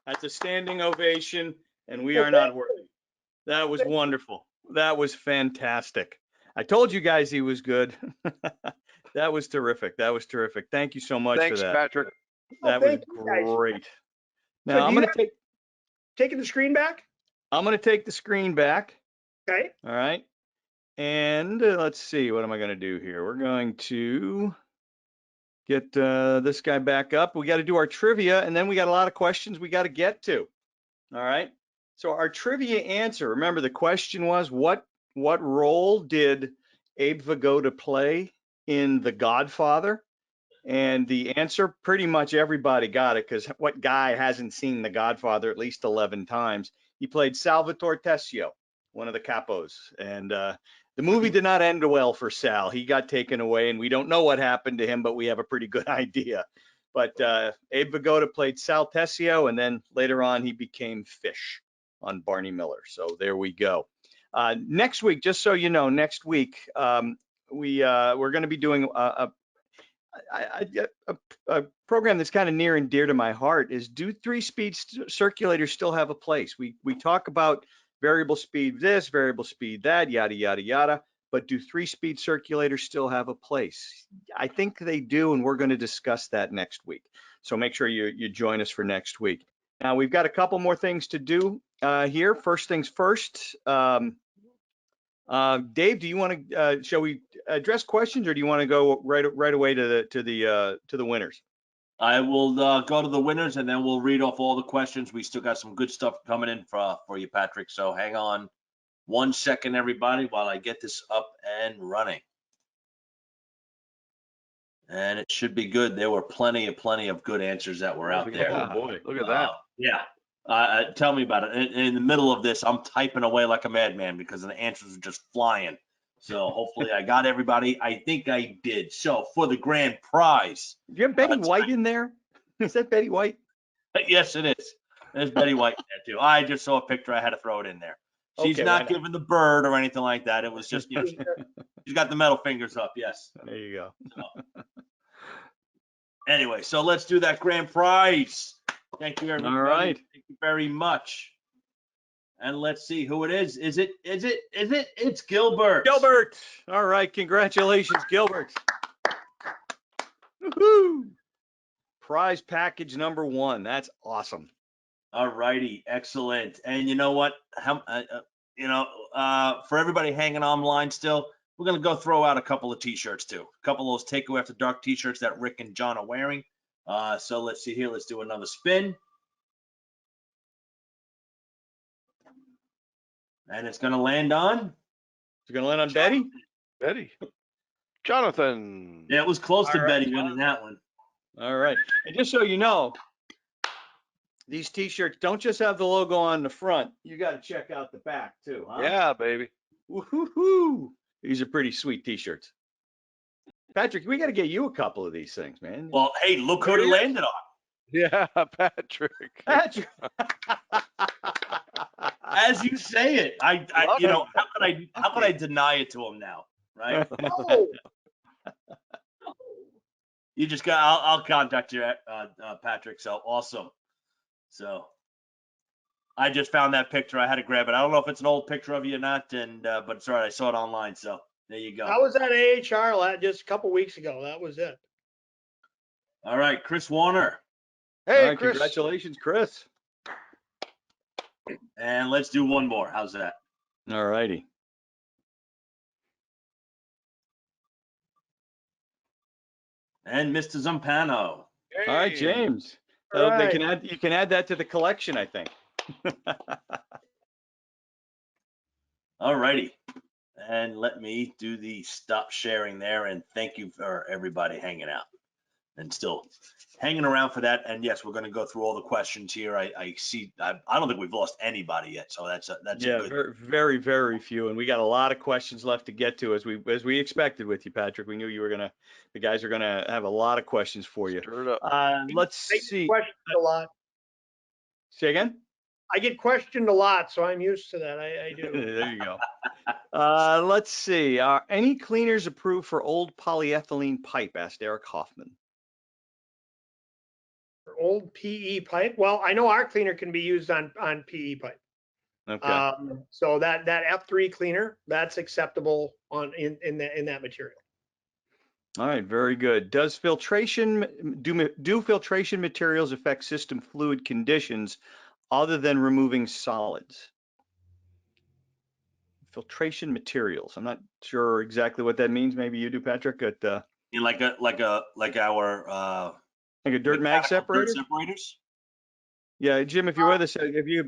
That's a standing ovation, and we are not worthy. That was wonderful. That was fantastic. I told you guys he was good. That was terrific. That was terrific. Thank you so much Thanks, for that. Patrick. That was great. Now So I'm going to taking the screen back. I'm going to take the screen back. Okay. All right. And let's see, what am I going to do here? We're going to get this guy back up. We got to do our trivia, and then we got a lot of questions we got to get to. All right. So our trivia answer, remember the question was, what role did Abe Vigoda play in The Godfather? And the answer, pretty much everybody got it, because what guy hasn't seen The Godfather at least 11 times? He played Salvatore Tessio, one of the capos. And The movie did not end well for Sal. He got taken away, and we don't know what happened to him, but we have a pretty good idea. But Abe Vigoda played Sal Tessio, and then later on he became Fish on Barney Miller. So there we go. Next week, just so you know, next week we're going to be doing a program that's kind of near and dear to my heart. Is, do 3-speed circulators still have a place? We talk about variable speed this, variable speed that, yada, yada, yada. But do 3-speed circulators still have a place? I think they do, and we're going to discuss that next week. So make sure you join us for next week. Now, we've got a couple more things to do here. First things first. Dave, do you want to, shall we address questions, or do you want to go right away to the winners? I will go to the winners, and then we'll read off all the questions. We still got some good stuff coming in for you, Patrick. So hang on 1 second, everybody, while I get this up and running. And it should be good. There were plenty of good answers that were out there. Oh boy, look at that. Yeah. Tell me about it. In the middle of this, I'm typing away like a madman because the answers are just flying. So hopefully I got everybody. I think I did. So for the grand prize. Do you have Betty White in there? Is that Betty White? Yes, it is. There's Betty White in there too. I just saw a picture. I had to throw it in there. She's Okay, not giving the bird or anything like that. It was just, you know, she's got the middle fingers up. Yes. There you go. So, anyway, so let's do that grand prize. Thank you, everybody. All right. Thank you very much. And let's see who it is. Is it? It's Gilbert. Gilbert. All right. Congratulations, Gilbert. Woohoo! Prize package number 1. That's awesome. All righty. Excellent. And you know what? For everybody hanging online still, we're going to go throw out a couple of t-shirts too. A couple of those Take Away After Dark t-shirts that Rick and John are wearing. So let's see here. Let's do another spin. And it's going to land on? It's going to land on Betty? Betty. Jonathan. Yeah, it was close to All right, Betty winning that one. All right. And just so you know, these t-shirts don't just have the logo on the front. You got to check out the back too, huh? Yeah, baby. Woohoo! These are pretty sweet t-shirts. Patrick, we got to get you a couple of these things, man. Well, hey, look who it landed on. Yeah, Patrick. Patrick. As you say it, how could I deny it to him now, right? Oh, You just got. I'll contact you, Patrick. So awesome. So I just found that picture. I had to grab it. I don't know if it's an old picture of you or not, but it's all right. I saw it online. So there you go. I was at AHR just a couple weeks ago. That was it. All right, Chris Warner. Hey, All right, Chris. congratulations, Chris. And let's do one more. How's that? All righty. And Mr. Zampano. Hey. All right, James. All They right. you can add that to the collection, I think. All righty. And let me do the stop sharing there. And thank you for everybody hanging out and still hanging around for that. And yes, we're going to go through all the questions here. I see. I don't think we've lost anybody yet. So that's Yeah, a good. very, very, very few, and we got a lot of questions left to get to, as we expected with you, Patrick. We knew the guys are gonna have a lot of questions for you. Stir it up. Let's I get see. questioned a lot. Say again. I get questioned a lot, so I'm used to that. I do. There you go. Let's see. Any cleaners approved for old polyethylene pipe? Asked Eric Hoffman. For old PE pipe. Well, I know our cleaner can be used on PE pipe. Okay. So that F3 cleaner, that's acceptable in that material. All right. Very good. Do filtration materials affect system fluid conditions other than removing solids? Filtration materials. I'm not sure exactly what that means. Maybe you do, Patrick. At Like our like a dirt mag separator. separators. Yeah, Jim, if you're with us, if you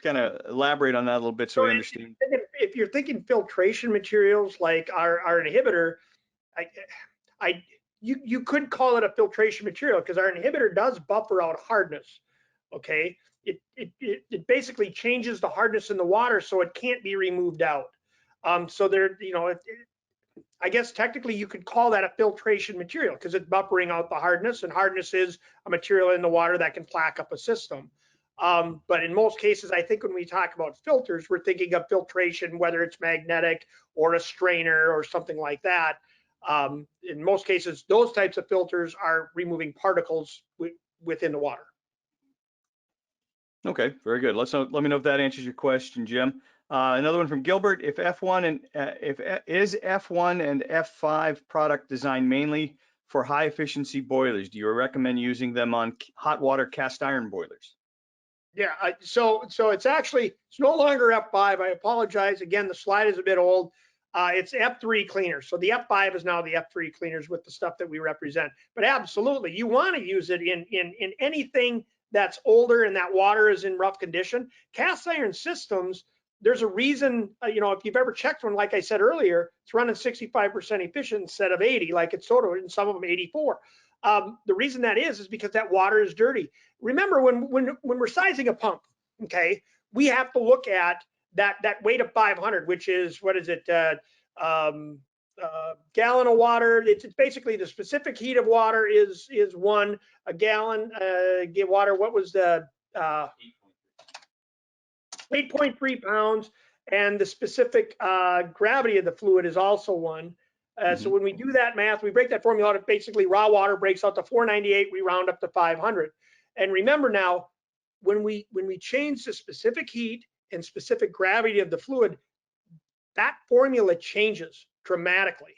kind of elaborate on that a little bit so we understand. If you're thinking filtration materials like our inhibitor, you could call it a filtration material because our inhibitor does buffer out hardness. Okay, it basically changes the hardness in the water so it can't be removed out. So there, I guess technically you could call that a filtration material because it's buffering out the hardness, and hardness is a material in the water that can plaque up a system. But in most cases, I think when we talk about filters, we're thinking of filtration, whether it's magnetic or a strainer or something like that. In most cases, those types of filters are removing particles within the water. Okay, very good. Let me know if that answers your question, Jim. Another one from Gilbert. If F1 and F5 product designed mainly for high efficiency boilers, do you recommend using them on hot water cast iron boilers? Yeah, so it's no longer F5. I apologize. Again, the slide is a bit old. It's F3 cleaners. So the F5 is now the F3 cleaners with the stuff that we represent. But absolutely, you want to use it in anything that's older and that water is in rough condition. Cast iron systems, there's a reason, if you've ever checked one, like I said earlier, it's running 65% efficient instead of 80, like it's sort of in some of them 84. The reason that is because that water is dirty. Remember, when we're sizing a pump, okay, we have to look at that weight of 500, which is, what is it, gallon of water. It's basically the specific heat of water is one, a gallon water. What was the 8.3 pounds, and the specific gravity of the fluid is also one. So when we do that math, we break that formula out. Basically, raw water breaks out to 498. We round up to 500. And remember now, when we change the specific heat and specific gravity of the fluid, that formula changes dramatically.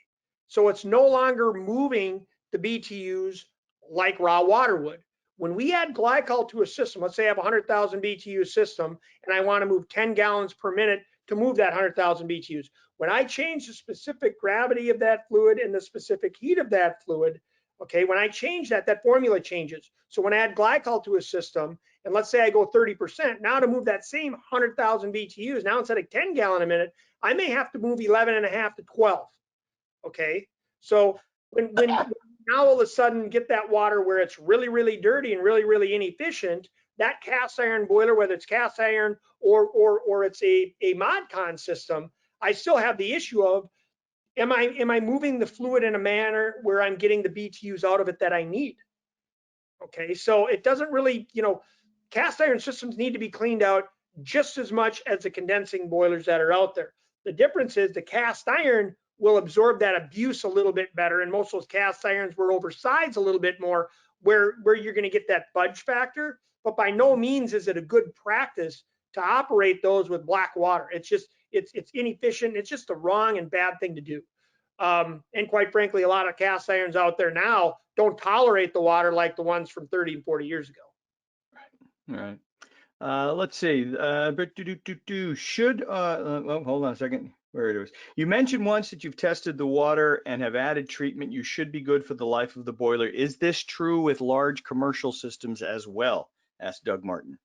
So it's no longer moving the BTUs like raw water would. When we add glycol to a system, let's say I have a 100,000 BTU system and I want to move 10 gallons per minute to move that 100,000 BTUs. When I change the specific gravity of that fluid and the specific heat of that fluid, okay, when I change that, that formula changes. So when I add glycol to a system, and let's say I go 30%, now to move that same 100,000 BTUs, now instead of 10 gallon a minute, I may have to move 11.5 to 12. Okay, so when now all of a sudden get that water where it's really, really dirty and really, really inefficient, that cast iron boiler, whether it's cast iron or it's a ModCon system, I still have the issue of, am I moving the fluid in a manner where I'm getting the BTUs out of it that I need? Okay, so it doesn't really, cast iron systems need to be cleaned out just as much as the condensing boilers that are out there. The difference is the cast iron will absorb that abuse a little bit better, and most of those cast irons were oversized a little bit more, where you're going to get that budge factor. But by no means is it a good practice to operate those with black water. It's just it's inefficient. It's just a wrong and bad thing to do. And quite frankly, a lot of cast irons out there now don't tolerate the water like the ones from 30 and 40 years ago. All right. Let's see. Hold on a second. Where it is. You mentioned once that you've tested the water and have added treatment. You should be good for the life of the boiler. Is this true with large commercial systems as well? Asked Doug Martin.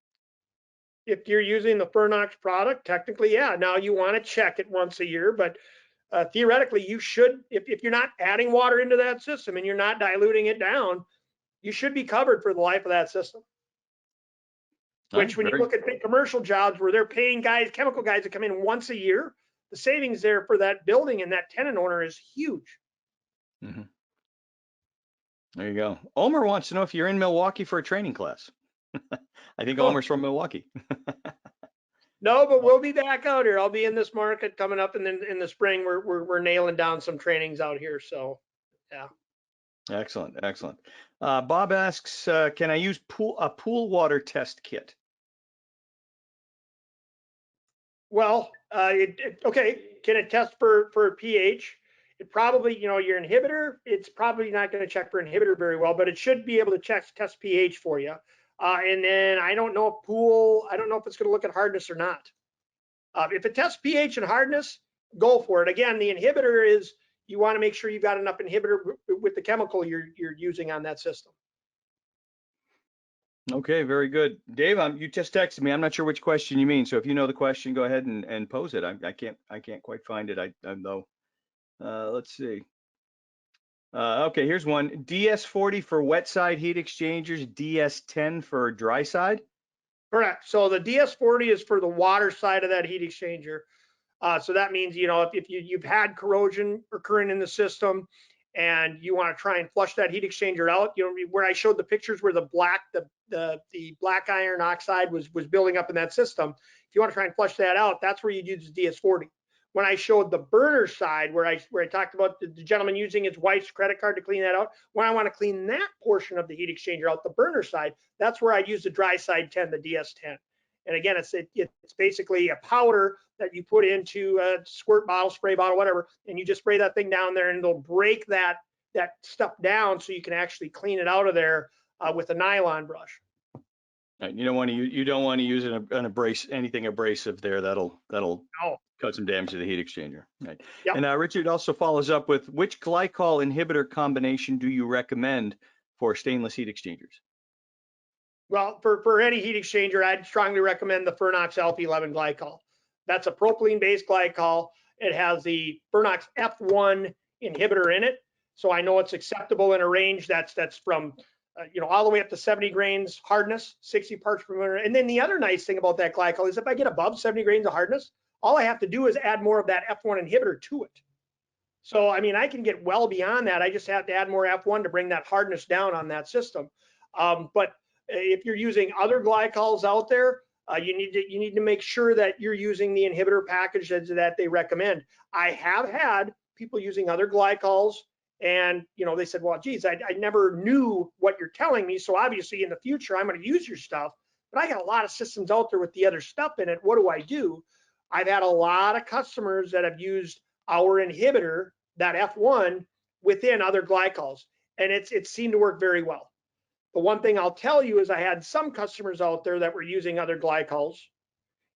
If you're using the Fernox product, technically, yeah. Now you want to check it once a year, but theoretically, you should, if you're not adding water into that system and you're not diluting it down, you should be covered for the life of that system. Which, when you look at big commercial jobs where they're paying chemical guys to come in once a year, the savings there for that building and that tenant owner is huge. Mm-hmm. There you go. Omer wants to know if you're in Milwaukee for a training class. I think Omer's from Milwaukee. No, but we'll be back out here. I'll be in this market coming up, and then in the spring we're nailing down some trainings out here. So, yeah. Excellent, excellent. Bob asks, can I use a pool water test kit? Well, okay. Can it test for pH? It probably, your inhibitor, it's probably not going to check for inhibitor very well, but it should be able to test pH for you. And then I don't know if it's going to look at hardness or not. If it tests pH and hardness, go for it. Again, the inhibitor is, you want to make sure you've got enough inhibitor with the chemical you're using on that system. Okay, very good. Dave, you just texted me. I'm not sure which question you mean. So if you know the question, go ahead and pose it. I can't quite find it. I know. Let's see. Okay, here's one. DS40 for wet side heat exchangers, DS10 for dry side? Correct. So the DS40 is for the water side of that heat exchanger. So that means, if you've had corrosion occurring in the system and you want to try and flush that heat exchanger out, where I showed the pictures where the black iron oxide was building up in that system. If you want to try and flush that out, that's where you use the DS40. When I showed the burner side, where I talked about the gentleman using his wife's credit card to clean that out, when I want to clean that portion of the heat exchanger out, the burner side, that's where I use the dry side 10, the DS10. And again, it's basically a powder that you put into a squirt bottle, spray bottle, whatever, and you just spray that thing down there, and it'll break that stuff down so you can actually clean it out of there with a nylon brush. Right. You don't want to use anything abrasive there. That'll cause some damage to the heat exchanger. Right. Yep. And Richard also follows up with, which glycol inhibitor combination do you recommend for stainless heat exchangers? Well, for any heat exchanger, I'd strongly recommend the Fernox Alpha-11 glycol. That's a propylene-based glycol. It has the Fernox F1 inhibitor in it, so I know it's acceptable in a range that's from all the way up to 70 grains hardness, 60 parts per million. And then the other nice thing about that glycol is if I get above 70 grains of hardness, all I have to do is add more of that F1 inhibitor to it. So, I mean, I can get well beyond that. I just have to add more F1 to bring that hardness down on that system. But if you're using other glycols out there, you need to make sure that you're using the inhibitor package that they recommend. I have had people using other glycols, and they said, well, geez, I never knew what you're telling me, so obviously in the future I'm going to use your stuff. But I got a lot of systems out there with the other stuff in it. What do I do? I've had a lot of customers that have used our inhibitor, that F1, within other glycols, and it seemed to work very well. The one thing I'll tell you is I had some customers out there that were using other glycols,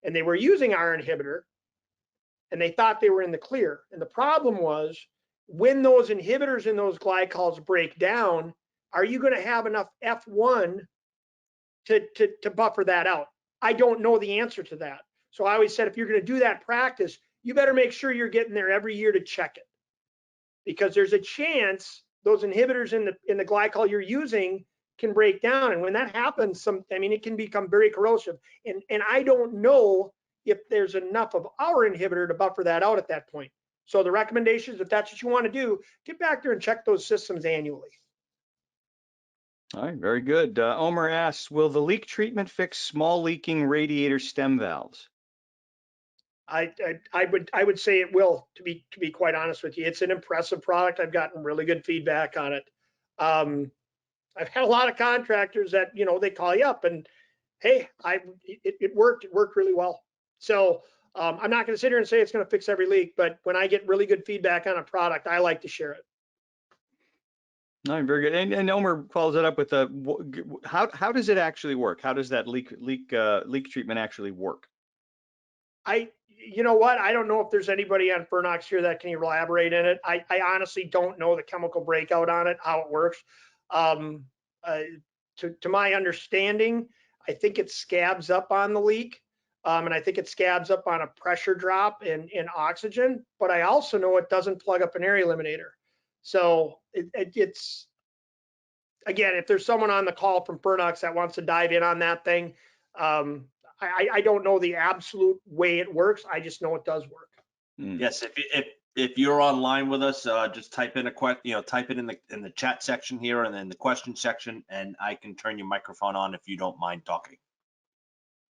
and they were using our inhibitor, and they thought they were in the clear. And the problem was, when those inhibitors in those glycols break down, are you going to have enough F1 to buffer that out? I don't know the answer to that. So I always said, if you're going to do that practice, you better make sure you're getting there every year to check it, because there's a chance those inhibitors in the glycol you're using can break down, and when that happens, it can become very corrosive. And I don't know if there's enough of our inhibitor to buffer that out at that point. So the recommendations, if that's what you want to do, get back there and check those systems annually. All right, very good. Omer asks, will the leak treatment fix small leaking radiator stem valves? I would say it will, to be quite honest with you. It's an impressive product. I've gotten really good feedback on it. I've had a lot of contractors that, they call you up and, hey, it worked really well. So I'm not going to sit here and say it's going to fix every leak, but when I get really good feedback on a product, I like to share it. All right, very good. And Omer follows it up with how does it actually work? How does that leak treatment actually work? You know what? I don't know if there's anybody on Fernox here that can elaborate in it. I honestly don't know the chemical breakout on it, how it works. To my understanding, I think it scabs up on the leak, and I think it scabs up on a pressure drop in oxygen. But I also know it doesn't plug up an air eliminator. So it's, again, if there's someone on the call from Fernox that wants to dive in on that thing, I don't know the absolute way it works. I just know it does work. Yes, if you're online with us, just type in type it in the chat section here and then the question section, and I can turn your microphone on if you don't mind talking.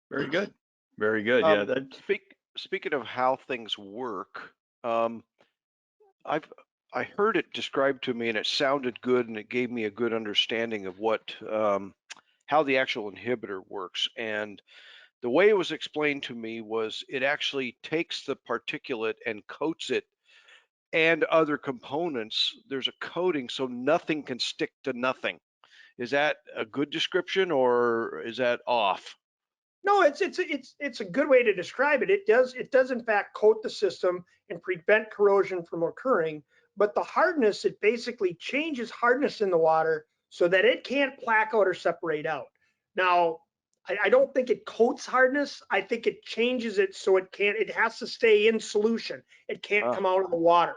Very good. Very good. Yeah. Speaking of how things work, I heard it described to me, and it sounded good, and it gave me a good understanding of how the actual inhibitor works. And the way it was explained to me was it actually takes the particulate and coats it and other components. There's a coating so nothing can stick to nothing. Is that a good description, or is that off? No, it's a good way to describe it. It does in fact coat the system and prevent corrosion from occurring. But the hardness, it basically changes hardness in the water so that it can't plaque out or separate out. Now, I don't think it coats hardness. I think it changes it so it has to stay in solution. It can't come out of the water.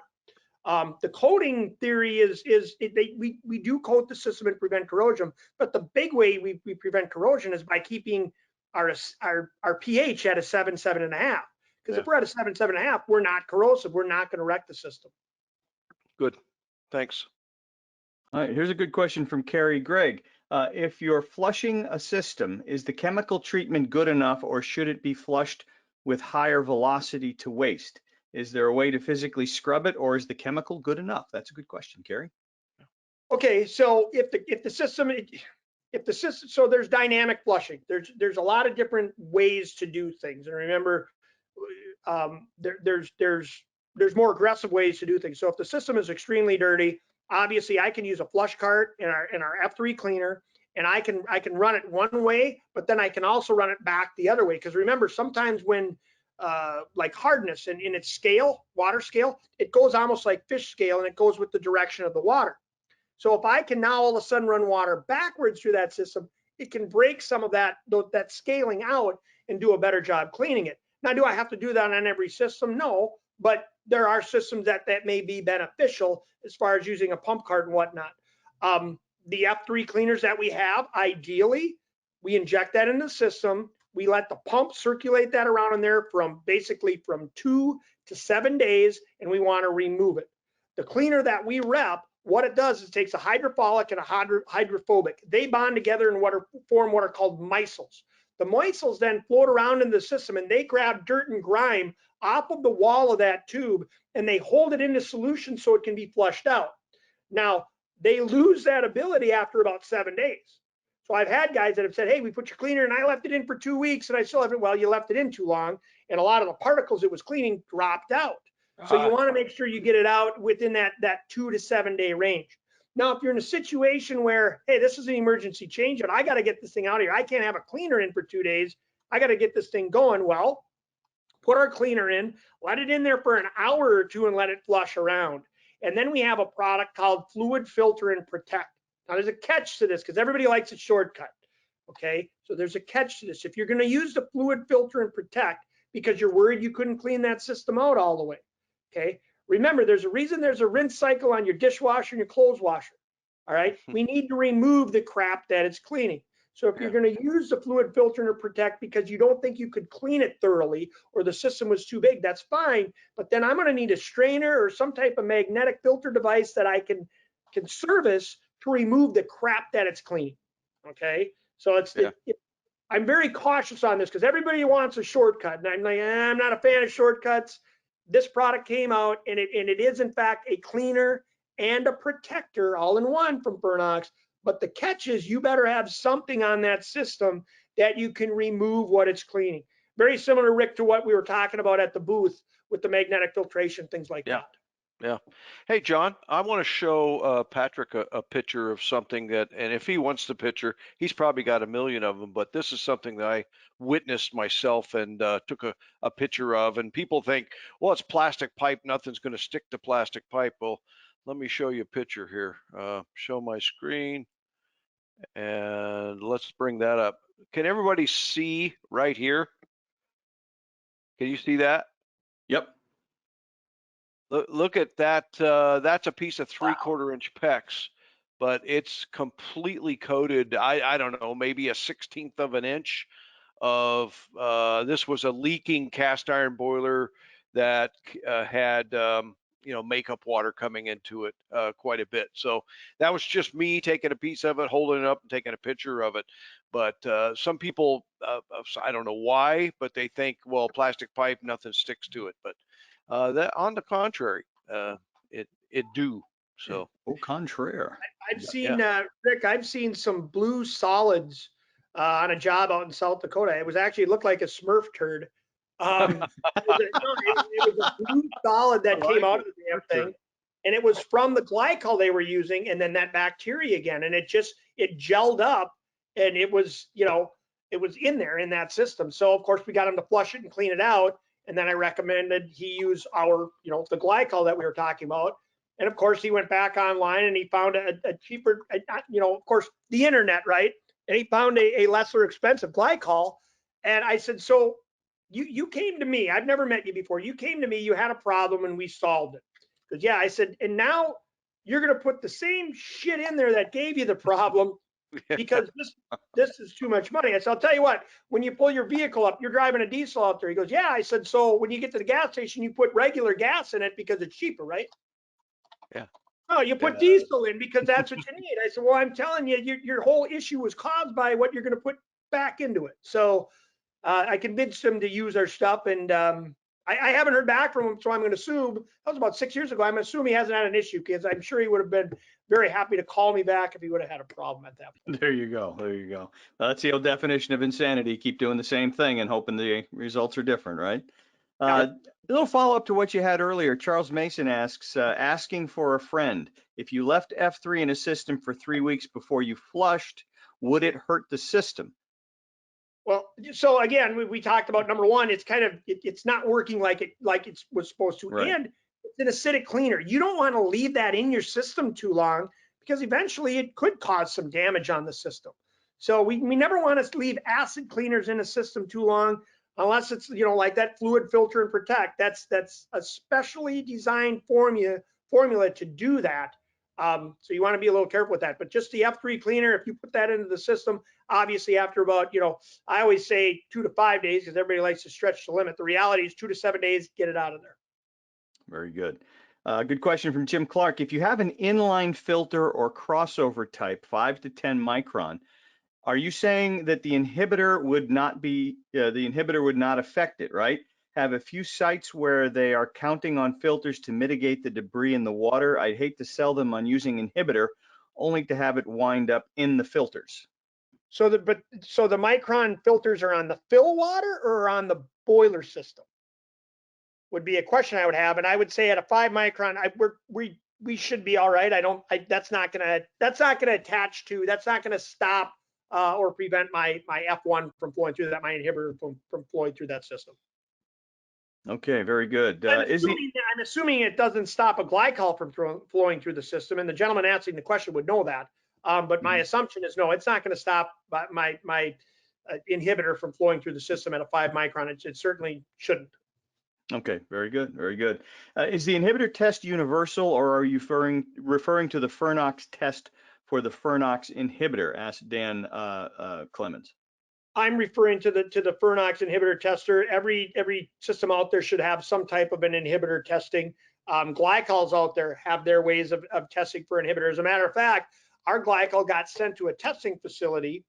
The coating theory is we do coat the system and prevent corrosion, but the big way we prevent corrosion is by keeping our pH at a 7.5. Because Yeah. if we're at a 7, 7.5, we're not corrosive. We're not going to wreck the system. Good. Thanks. All right, here's a good question from Carrie Gregg. If you're flushing a system, is the chemical treatment good enough, or should it be flushed with higher velocity to waste? Is there a way to physically scrub it, or is the chemical good enough? That's a good question, Carrie. Okay, so if the system, so there's dynamic flushing. There's a lot of different ways to do things, and remember, there's more aggressive ways to do things. So if the system is extremely dirty, obviously I can use a flush cart in our F3 cleaner, and I can run it one way, but then I can also run it back the other way. Because remember, sometimes when like hardness and in its scale, water scale, it goes almost like fish scale, and it goes with the direction of the water. So if I can now all of a sudden run water backwards through that system, it can break some of that scaling out and do a better job cleaning it. Now, do I have to do that on every system? No, but there are systems that may be beneficial as far as using a pump cart and whatnot. The F3 cleaners that we have, ideally, we inject that in the system. We let the pump circulate that around in there basically from 2 to 7 days, and we want to remove it. The cleaner that we rep, what it does is it takes a hydrophilic and a hydrophobic. They bond together and form what are called micelles. The micelles then float around in the system, and they grab dirt and grime off of the wall of that tube, and they hold it into solution so it can be flushed out. Now, they lose that ability after about 7 days. So I've had guys that have said, hey, we put your cleaner and I left it in for 2 weeks and I still haven't. Well, you left it in too long, and a lot of the particles it was cleaning dropped out. So you want to make sure you get it out within that 2 to 7 day range. Now, if you're in a situation where, hey, this is an emergency changeout, I got to get this thing out of here. I can't have a cleaner in for 2 days. I got to get this thing going. Well, put our cleaner in, let it in there for an hour or two and let it flush around. And then we have a product called Fluid Filter and Protect. Now, there's a catch to this because everybody likes a shortcut. Okay, so there's a catch to this. If you're going to use the Fluid Filter and Protect because you're worried you couldn't clean that system out all the way, okay, remember, there's a reason there's a rinse cycle on your dishwasher and your clothes washer. All right, we need to remove the crap that it's cleaning. So if you're going to use the Fluid Filter and Protect because you don't think you could clean it thoroughly or the system was too big, that's fine. But then I'm going to need a strainer or some type of magnetic filter device that I can service to remove the crap that it's cleaning. Okay, so I'm very cautious on this because everybody wants a shortcut, and I'm like, I'm not a fan of shortcuts. This product came out, and it is in fact a cleaner and a protector all in one from Fernox. But the catch is you better have something on that system that you can remove what it's cleaning. Very similar, Rick, to what we were talking about at the booth with the magnetic filtration, things like that. Yeah. Hey, John, I want to show Patrick a picture of something that, and if he wants the picture, he's probably got a million of them, but this is something that I witnessed myself and took a picture of. And people think, well, it's plastic pipe. Nothing's going to stick to plastic pipe. Well, let me show you a picture here. Show my screen. And let's bring that up. Can everybody see right here? Can you see that? Yep. Look at that. That's a piece of 3/4 inch PEX, but it's completely coated. I don't know, maybe a 1/16 of an inch of, this was a leaking cast iron boiler that had, makeup water coming into it quite a bit. So that was just me taking a piece of it, holding it up and taking a picture of it. But some people, I don't know why, but they think, well, plastic pipe, nothing sticks to it. But that, on the contrary, it do. So Au contraire. I've seen, Rick, I've seen some blue solids on a job out in South Dakota. It looked like a Smurf turd. It was a blue solid that came out of the damn thing, and it was from the glycol they were using, and then that bacteria again, and it gelled up, and it was in there in that system. So of course we got him to flush it and clean it out, and then I recommended he use our, the glycol that we were talking about. And of course, he went back online and he found a cheaper, of course, the internet, right? And he found a lesser expensive glycol. And I said, so you came to me. I've never met you before. You came to me. You had a problem and we solved it. Because I said, and now you're going to put the same shit in there that gave you the problem because this is too much money. I said, I'll tell you what, when you pull your vehicle up, you're driving a diesel out there. He goes, yeah. I said, so when you get to the gas station, you put regular gas in it because it's cheaper, right? Yeah. No, you put diesel in because that's what you need. I said, well, I'm telling you, your whole issue was caused by what you're going to put back into it. So I convinced him to use our stuff, and I haven't heard back from him, so I'm going to assume, that was about 6 years ago, I'm assuming he hasn't had an issue, because I'm sure he would have been very happy to call me back if he would have had a problem at that point. There you go. There you go. That's the old definition of insanity. Keep doing the same thing and hoping the results are different, right? A little follow-up to what you had earlier. Charles Mason asks, asking for a friend. If you left F3 in a system for 3 weeks before you flushed, would it hurt the system? Well, so again, we talked about number one, it's kind of, it's not working like it was supposed to. Right. And it's an acidic cleaner. You don't want to leave that in your system too long, because eventually it could cause some damage on the system. So we never want to leave acid cleaners in a system too long, unless it's, you know, like that fluid filter and protect. That's a specially designed formula to do that. So you want to be a little careful with that. But just the F3 cleaner, if you put that into the system, obviously after about, you know, I always say 2 to 5 days, because everybody likes to stretch the limit. The reality is 2 to 7 days, get it out of there. Very good. Good question from Jim Clark. If you have an inline filter or crossover type, 5 to 10 micron, are you saying that the inhibitor would not be, the inhibitor would not affect it, right? Have a few sites where they are counting on filters to mitigate the debris in the water. I'd hate to sell them on using inhibitor, only to have it wind up in the filters. So the micron filters are on the fill water or on the boiler system? Would be a question I would have, and I would say at a 5 micron, we should be all right. That's not gonna attach to, that's not gonna stop or prevent my F1 from flowing through that, my inhibitor from flowing through that system. Okay, very good. I'm assuming it doesn't stop a glycol from flowing through the system, and the gentleman asking the question would know that. But my assumption is no, it's not going to stop my inhibitor from flowing through the system at a 5 micron. It certainly shouldn't. Okay, very good, very good. Is the inhibitor test universal, or are you referring to the Fernox test for the Fernox inhibitor? Asked Dan Clemens. I'm referring to the Fernox inhibitor tester. Every system out there should have some type of an inhibitor testing. Glycols out there have their ways of testing for inhibitors. As a matter of fact, our glycol got sent to a testing facility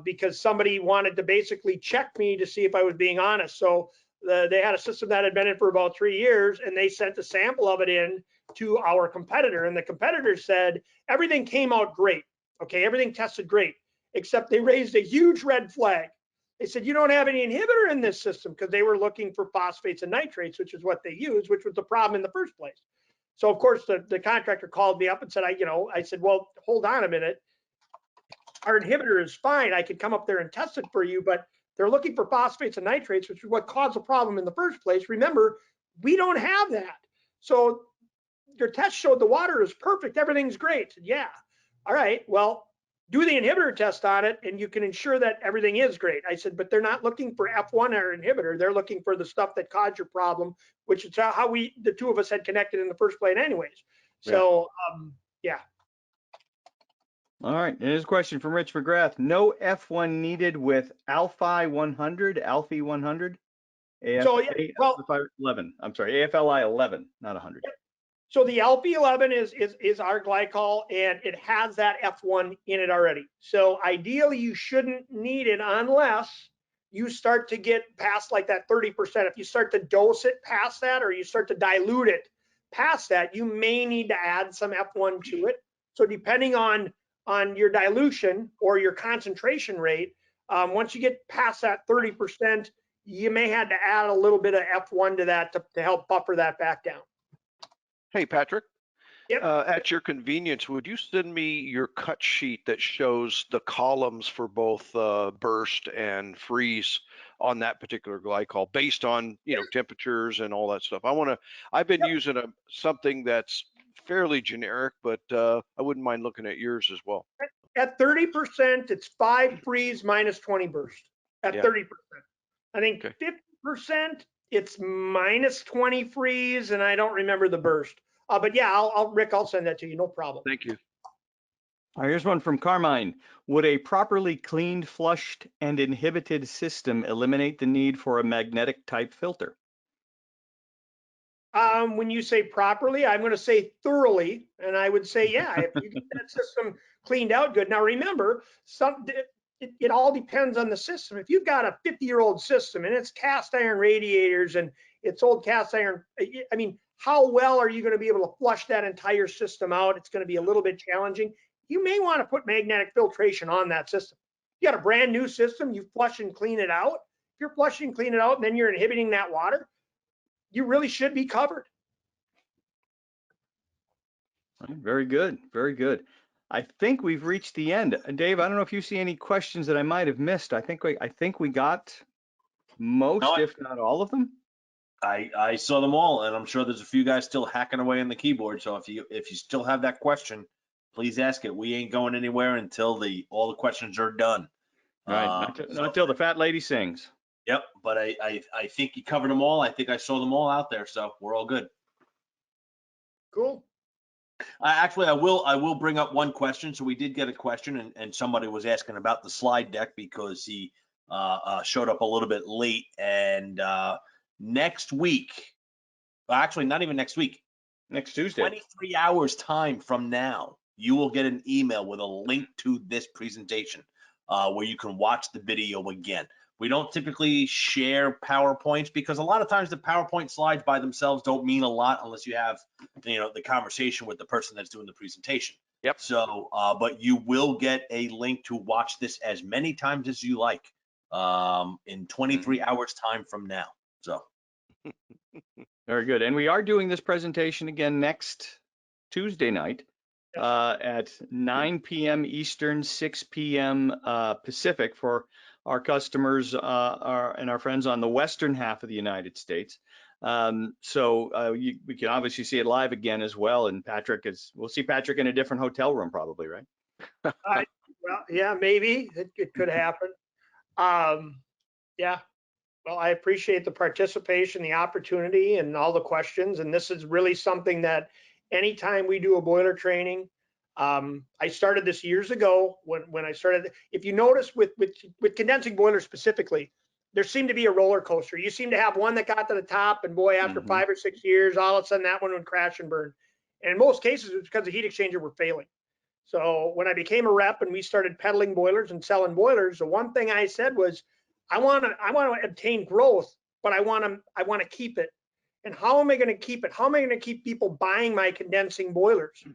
because somebody wanted to basically check me to see if I was being honest. So they had a system that had been in for about 3 years, and they sent a sample of it in to our competitor. And the competitor said everything came out great. Okay, everything tested great, except they raised a huge red flag. They said, you don't have any inhibitor in this system, because they were looking for phosphates and nitrates, which is what they use, which was the problem in the first place. So of course the contractor called me up and said, I said, well, hold on a minute. Our inhibitor is fine. I could come up there and test it for you, but they're looking for phosphates and nitrates, which is what caused the problem in the first place. Remember, we don't have that. So your test showed the water is perfect. Everything's great. Yeah. All right. Well, do the inhibitor test on it, and you can ensure that everything is great. I said, but they're not looking for F1 or inhibitor. They're looking for the stuff that caused your problem, which is how the two of us had connected in the first place anyways. So, yeah. All right, and here's a question from Rich McGrath. No F1 needed with Alphi 100, Alphi 100? So, yeah, well, AFLI 11. I'm sorry, AFLI 11, not 100. So the Alpha 11 is our glycol, and it has that F1 in it already. So ideally, you shouldn't need it unless you start to get past like that 30%. If you start to dose it past that, or you start to dilute it past that, you may need to add some F1 to it. So depending on your dilution or your concentration rate, once you get past that 30%, you may have to add a little bit of F1 to that to help buffer that back down. Hey, Patrick. Yep. At your convenience, would you send me your cut sheet that shows the columns for both burst and freeze on that particular glycol based on, temperatures and all that stuff? I've been using something that's fairly generic, but I wouldn't mind looking at yours as well. At 30%, it's 5 freeze minus 20 burst. At 30%. I think 50%, it's minus 20 freeze, and I don't remember the burst. But yeah, Rick, I'll send that to you, no problem. Thank you. All right, here's one from Carmine. Would a properly cleaned, flushed, and inhibited system eliminate the need for a magnetic type filter? When you say properly, I'm going to say thoroughly, and I would say, yeah, if you get that system cleaned out good. Now, remember, it all depends on the system. If you've got a 50-year-old system and it's cast iron radiators and it's old cast iron, I mean, how well are you going to be able to flush that entire system out? It's going to be a little bit challenging. You may want to put magnetic filtration on that system. You got a brand new system, you flush and clean it out. If you're flushing, clean it out, and then you're inhibiting that water, you really should be covered. All right, very good, very good. I think we've reached the end. Dave, I don't know if you see any questions that I might have missed. I think we got most, No, if not all of them. I saw them all, and I'm sure there's a few guys still hacking away on the keyboard. So if you still have that question, please ask it. We ain't going anywhere until all the questions are done. Right, not until the fat lady sings. Yep, but I think you covered them all. I think I saw them all out there, so we're all good. Cool. Actually, I will bring up one question. So we did get a question, and somebody was asking about the slide deck because he showed up a little bit late. And next week, well, actually, not even next week, Next Tuesday. 23 hours time from now, you will get an email with a link to this presentation where you can watch the video again. We don't typically share PowerPoints because a lot of times the PowerPoint slides by themselves don't mean a lot unless you have, the conversation with the person that's doing the presentation. Yep. So, but you will get a link to watch this as many times as you like in 23 hours time from now. So. Very good. And we are doing this presentation again next Tuesday night at 9 p.m. Eastern, 6 p.m. Pacific for our customers and our friends on the western half of the United States. So we can obviously see it live again as well. And we'll see Patrick in a different hotel room probably, right? Well, yeah, maybe it could happen. Yeah. Well, I appreciate the participation, the opportunity, and all the questions. And this is really something that anytime we do a boiler training, I started this years ago when I started. If you notice with condensing boilers specifically, there seemed to be a roller coaster. You seem to have one that got to the top, and boy, after 5 or 6 years, all of a sudden that one would crash and burn. And in most cases, it was because the heat exchanger were failing. So when I became a rep and we started peddling boilers and selling boilers, the one thing I said was, I want to obtain growth, but I want to keep it. And how am I going to keep it? How am I going to keep people buying my condensing boilers?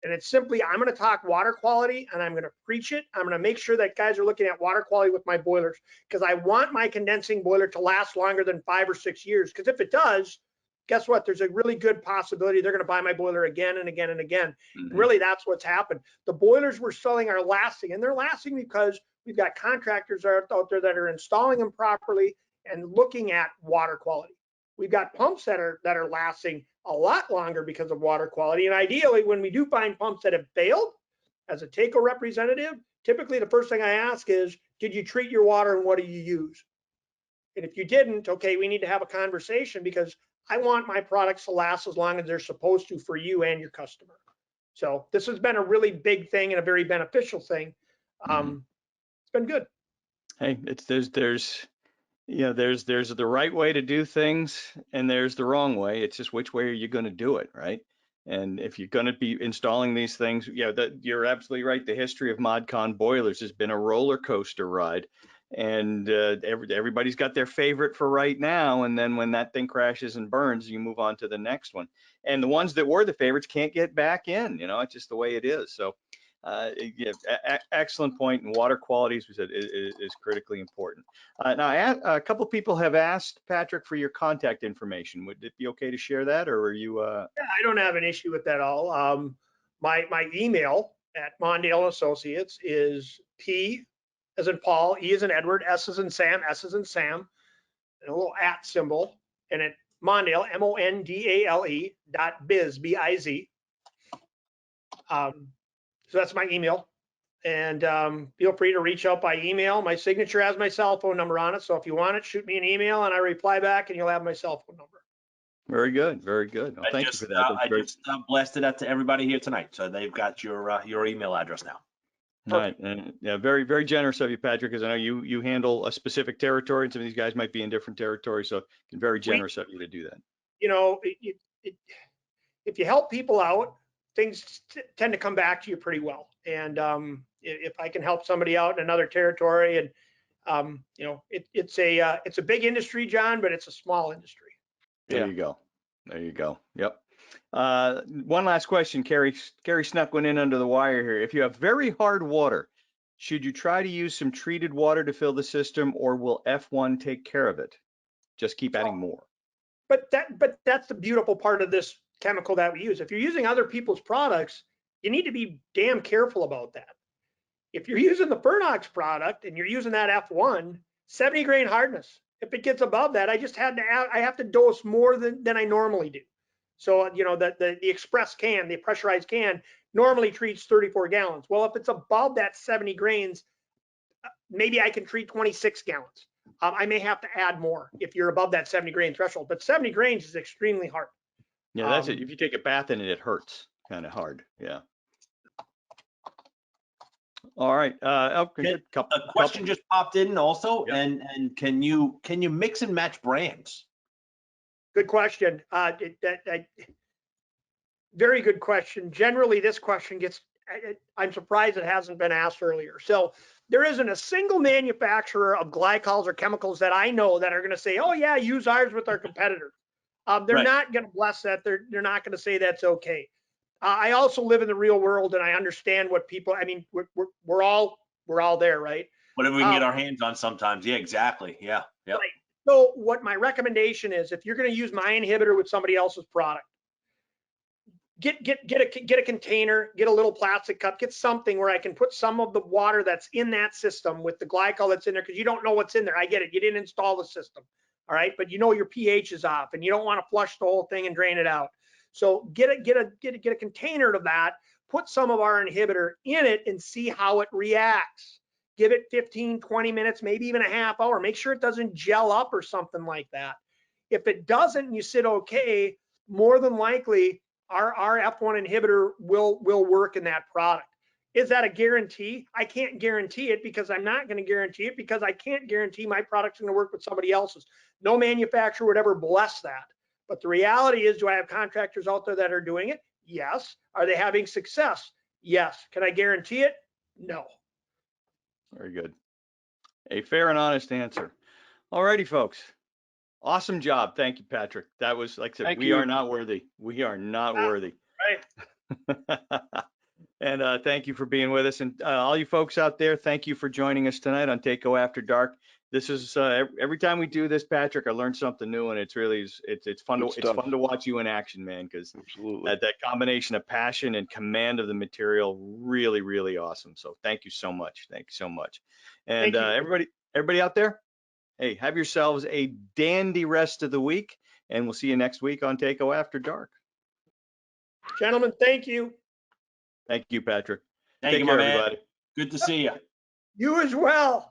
And it's simply, I'm going to talk water quality and I'm going to preach it. I'm going to make sure that guys are looking at water quality with my boilers because I want my condensing boiler to last longer than 5 or 6 years. Because if it does, guess what? There's a really good possibility they're going to buy my boiler again and again and again. And really, that's what's happened. The boilers we're selling are lasting, and they're lasting because we've got contractors out there that are installing them properly and looking at water quality. We've got pumps that are lasting a lot longer because of water quality. And ideally, when we do find pumps that have failed, as a TACO representative, typically the first thing I ask is, did you treat your water and what do you use? And if you didn't, okay, we need to have a conversation because I want my products to last as long as they're supposed to for you and your customer. So this has been a really big thing and a very beneficial thing. It's been good. Hey, there's the right way to do things and there's the wrong way. It's just which way are you going to do it, right? And if you're going to be installing these things, you're absolutely right. The history of ModCon boilers has been a roller coaster ride, and everybody's got their favorite for right now. And then when that thing crashes and burns, you move on to the next one. And the ones that were the favorites can't get back in. It's just the way it is. So. Excellent point. And water quality, as we said, is critically important. Now, a couple people have asked Patrick for your contact information. Would it be okay to share that, or are you? Yeah, I don't have an issue with that at all. My email at Mondale Associates is P as in Paul, E as in Edward, S as in Sam, S as in Sam, and a little @ symbol, and at Mondale, MONDALE.biz, B-I-Z. So that's my email, and feel free to reach out by email. My signature has my cell phone number on it, so if you want it, shoot me an email and I reply back and you'll have my cell phone number. Very good. Very good. Well, thank you for that. That's I very, just blasted that to everybody here tonight, so they've got your email address now. all right. And yeah, very, very generous of you, Patrick, because I know you handle a specific territory and some of these guys might be in different territories. So very generous of you to do that. You know, if you help people out, things tend to come back to you pretty well. And if I can help somebody out in another territory, and you know, it's a big industry, John, but it's a small industry. There Yeah. you go. There you go. Yep. One last question, Carrie snuck one in under the wire here. If you have very hard water, should you try to use some treated water to fill the system, or will F1 take care of it? Just keep adding more. But that's the beautiful part of this chemical that we use. If you're using other people's products, you need to be damn careful about that. If you're using the Fernox product and you're using that F1, 70 grain hardness. If it gets above that, I have to dose more than I normally do. So, you know, the express can, the pressurized can, normally treats 34 gallons. Well, if it's above that 70 grains, maybe I can treat 26 gallons. I may have to add more if you're above that 70 grain threshold, but 70 grains is extremely hard. Yeah, that's it. If you take a bath in it, it hurts kind of hard. Yeah. All right. Okay. A question just popped in also, Yep. and can you mix and match brands? Good question. Very good question. Generally, this question I'm surprised it hasn't been asked earlier. So there isn't a single manufacturer of glycols or chemicals that I know that are going to say, oh yeah, use ours with our competitors. They're Right. not going to bless that. They're not going to say that's okay. I also live in the real world and I understand what people, I mean, we're all there, right? Whatever we can get our hands on sometimes. Yeah, exactly. Yeah. Yep. Right. So what my recommendation is, if you're going to use my inhibitor with somebody else's product, get a container, get a little plastic cup, get something where I can put some of the water that's in that system with the glycol that's in there, because you don't know what's in there. I get it. You didn't install the system. All right. But you know your pH is off and you don't want to flush the whole thing and drain it out. So get a container to that, put some of our inhibitor in it and see how it reacts. Give it 15, 20 minutes, maybe even a half hour. Make sure it doesn't gel up or something like that. If it doesn't and you sit okay, more than likely our F1 inhibitor will work in that product. Is that a guarantee? I can't guarantee it, because I'm not going to guarantee it, because I can't guarantee my product's going to work with somebody else's. No manufacturer would ever bless that. But the reality is, do I have contractors out there that are doing it? Yes. Are they having success? Yes. Can I guarantee it? No. Very good. A fair and honest answer. All righty, folks. Awesome job. Thank you, Patrick. That was, like I said, Thank we you. are not worthy. We are not worthy. Right. And thank you for being with us. And all you folks out there, thank you for joining us tonight on Takeo After Dark. This is every time we do this, Patrick, I learn something new, and it's really it's fun Good to stuff. watch you in action, man, because Absolutely. that combination of passion and command of the material, really, really awesome. So thank you so much. Thank you so much. And Thank you. everybody out there, hey, have yourselves a dandy rest of the week, and we'll see you next week on Takeo After Dark. Gentlemen, thank you. Thank you, Patrick. Thank Take you, care, my man. everybody. Good to see you. You as well.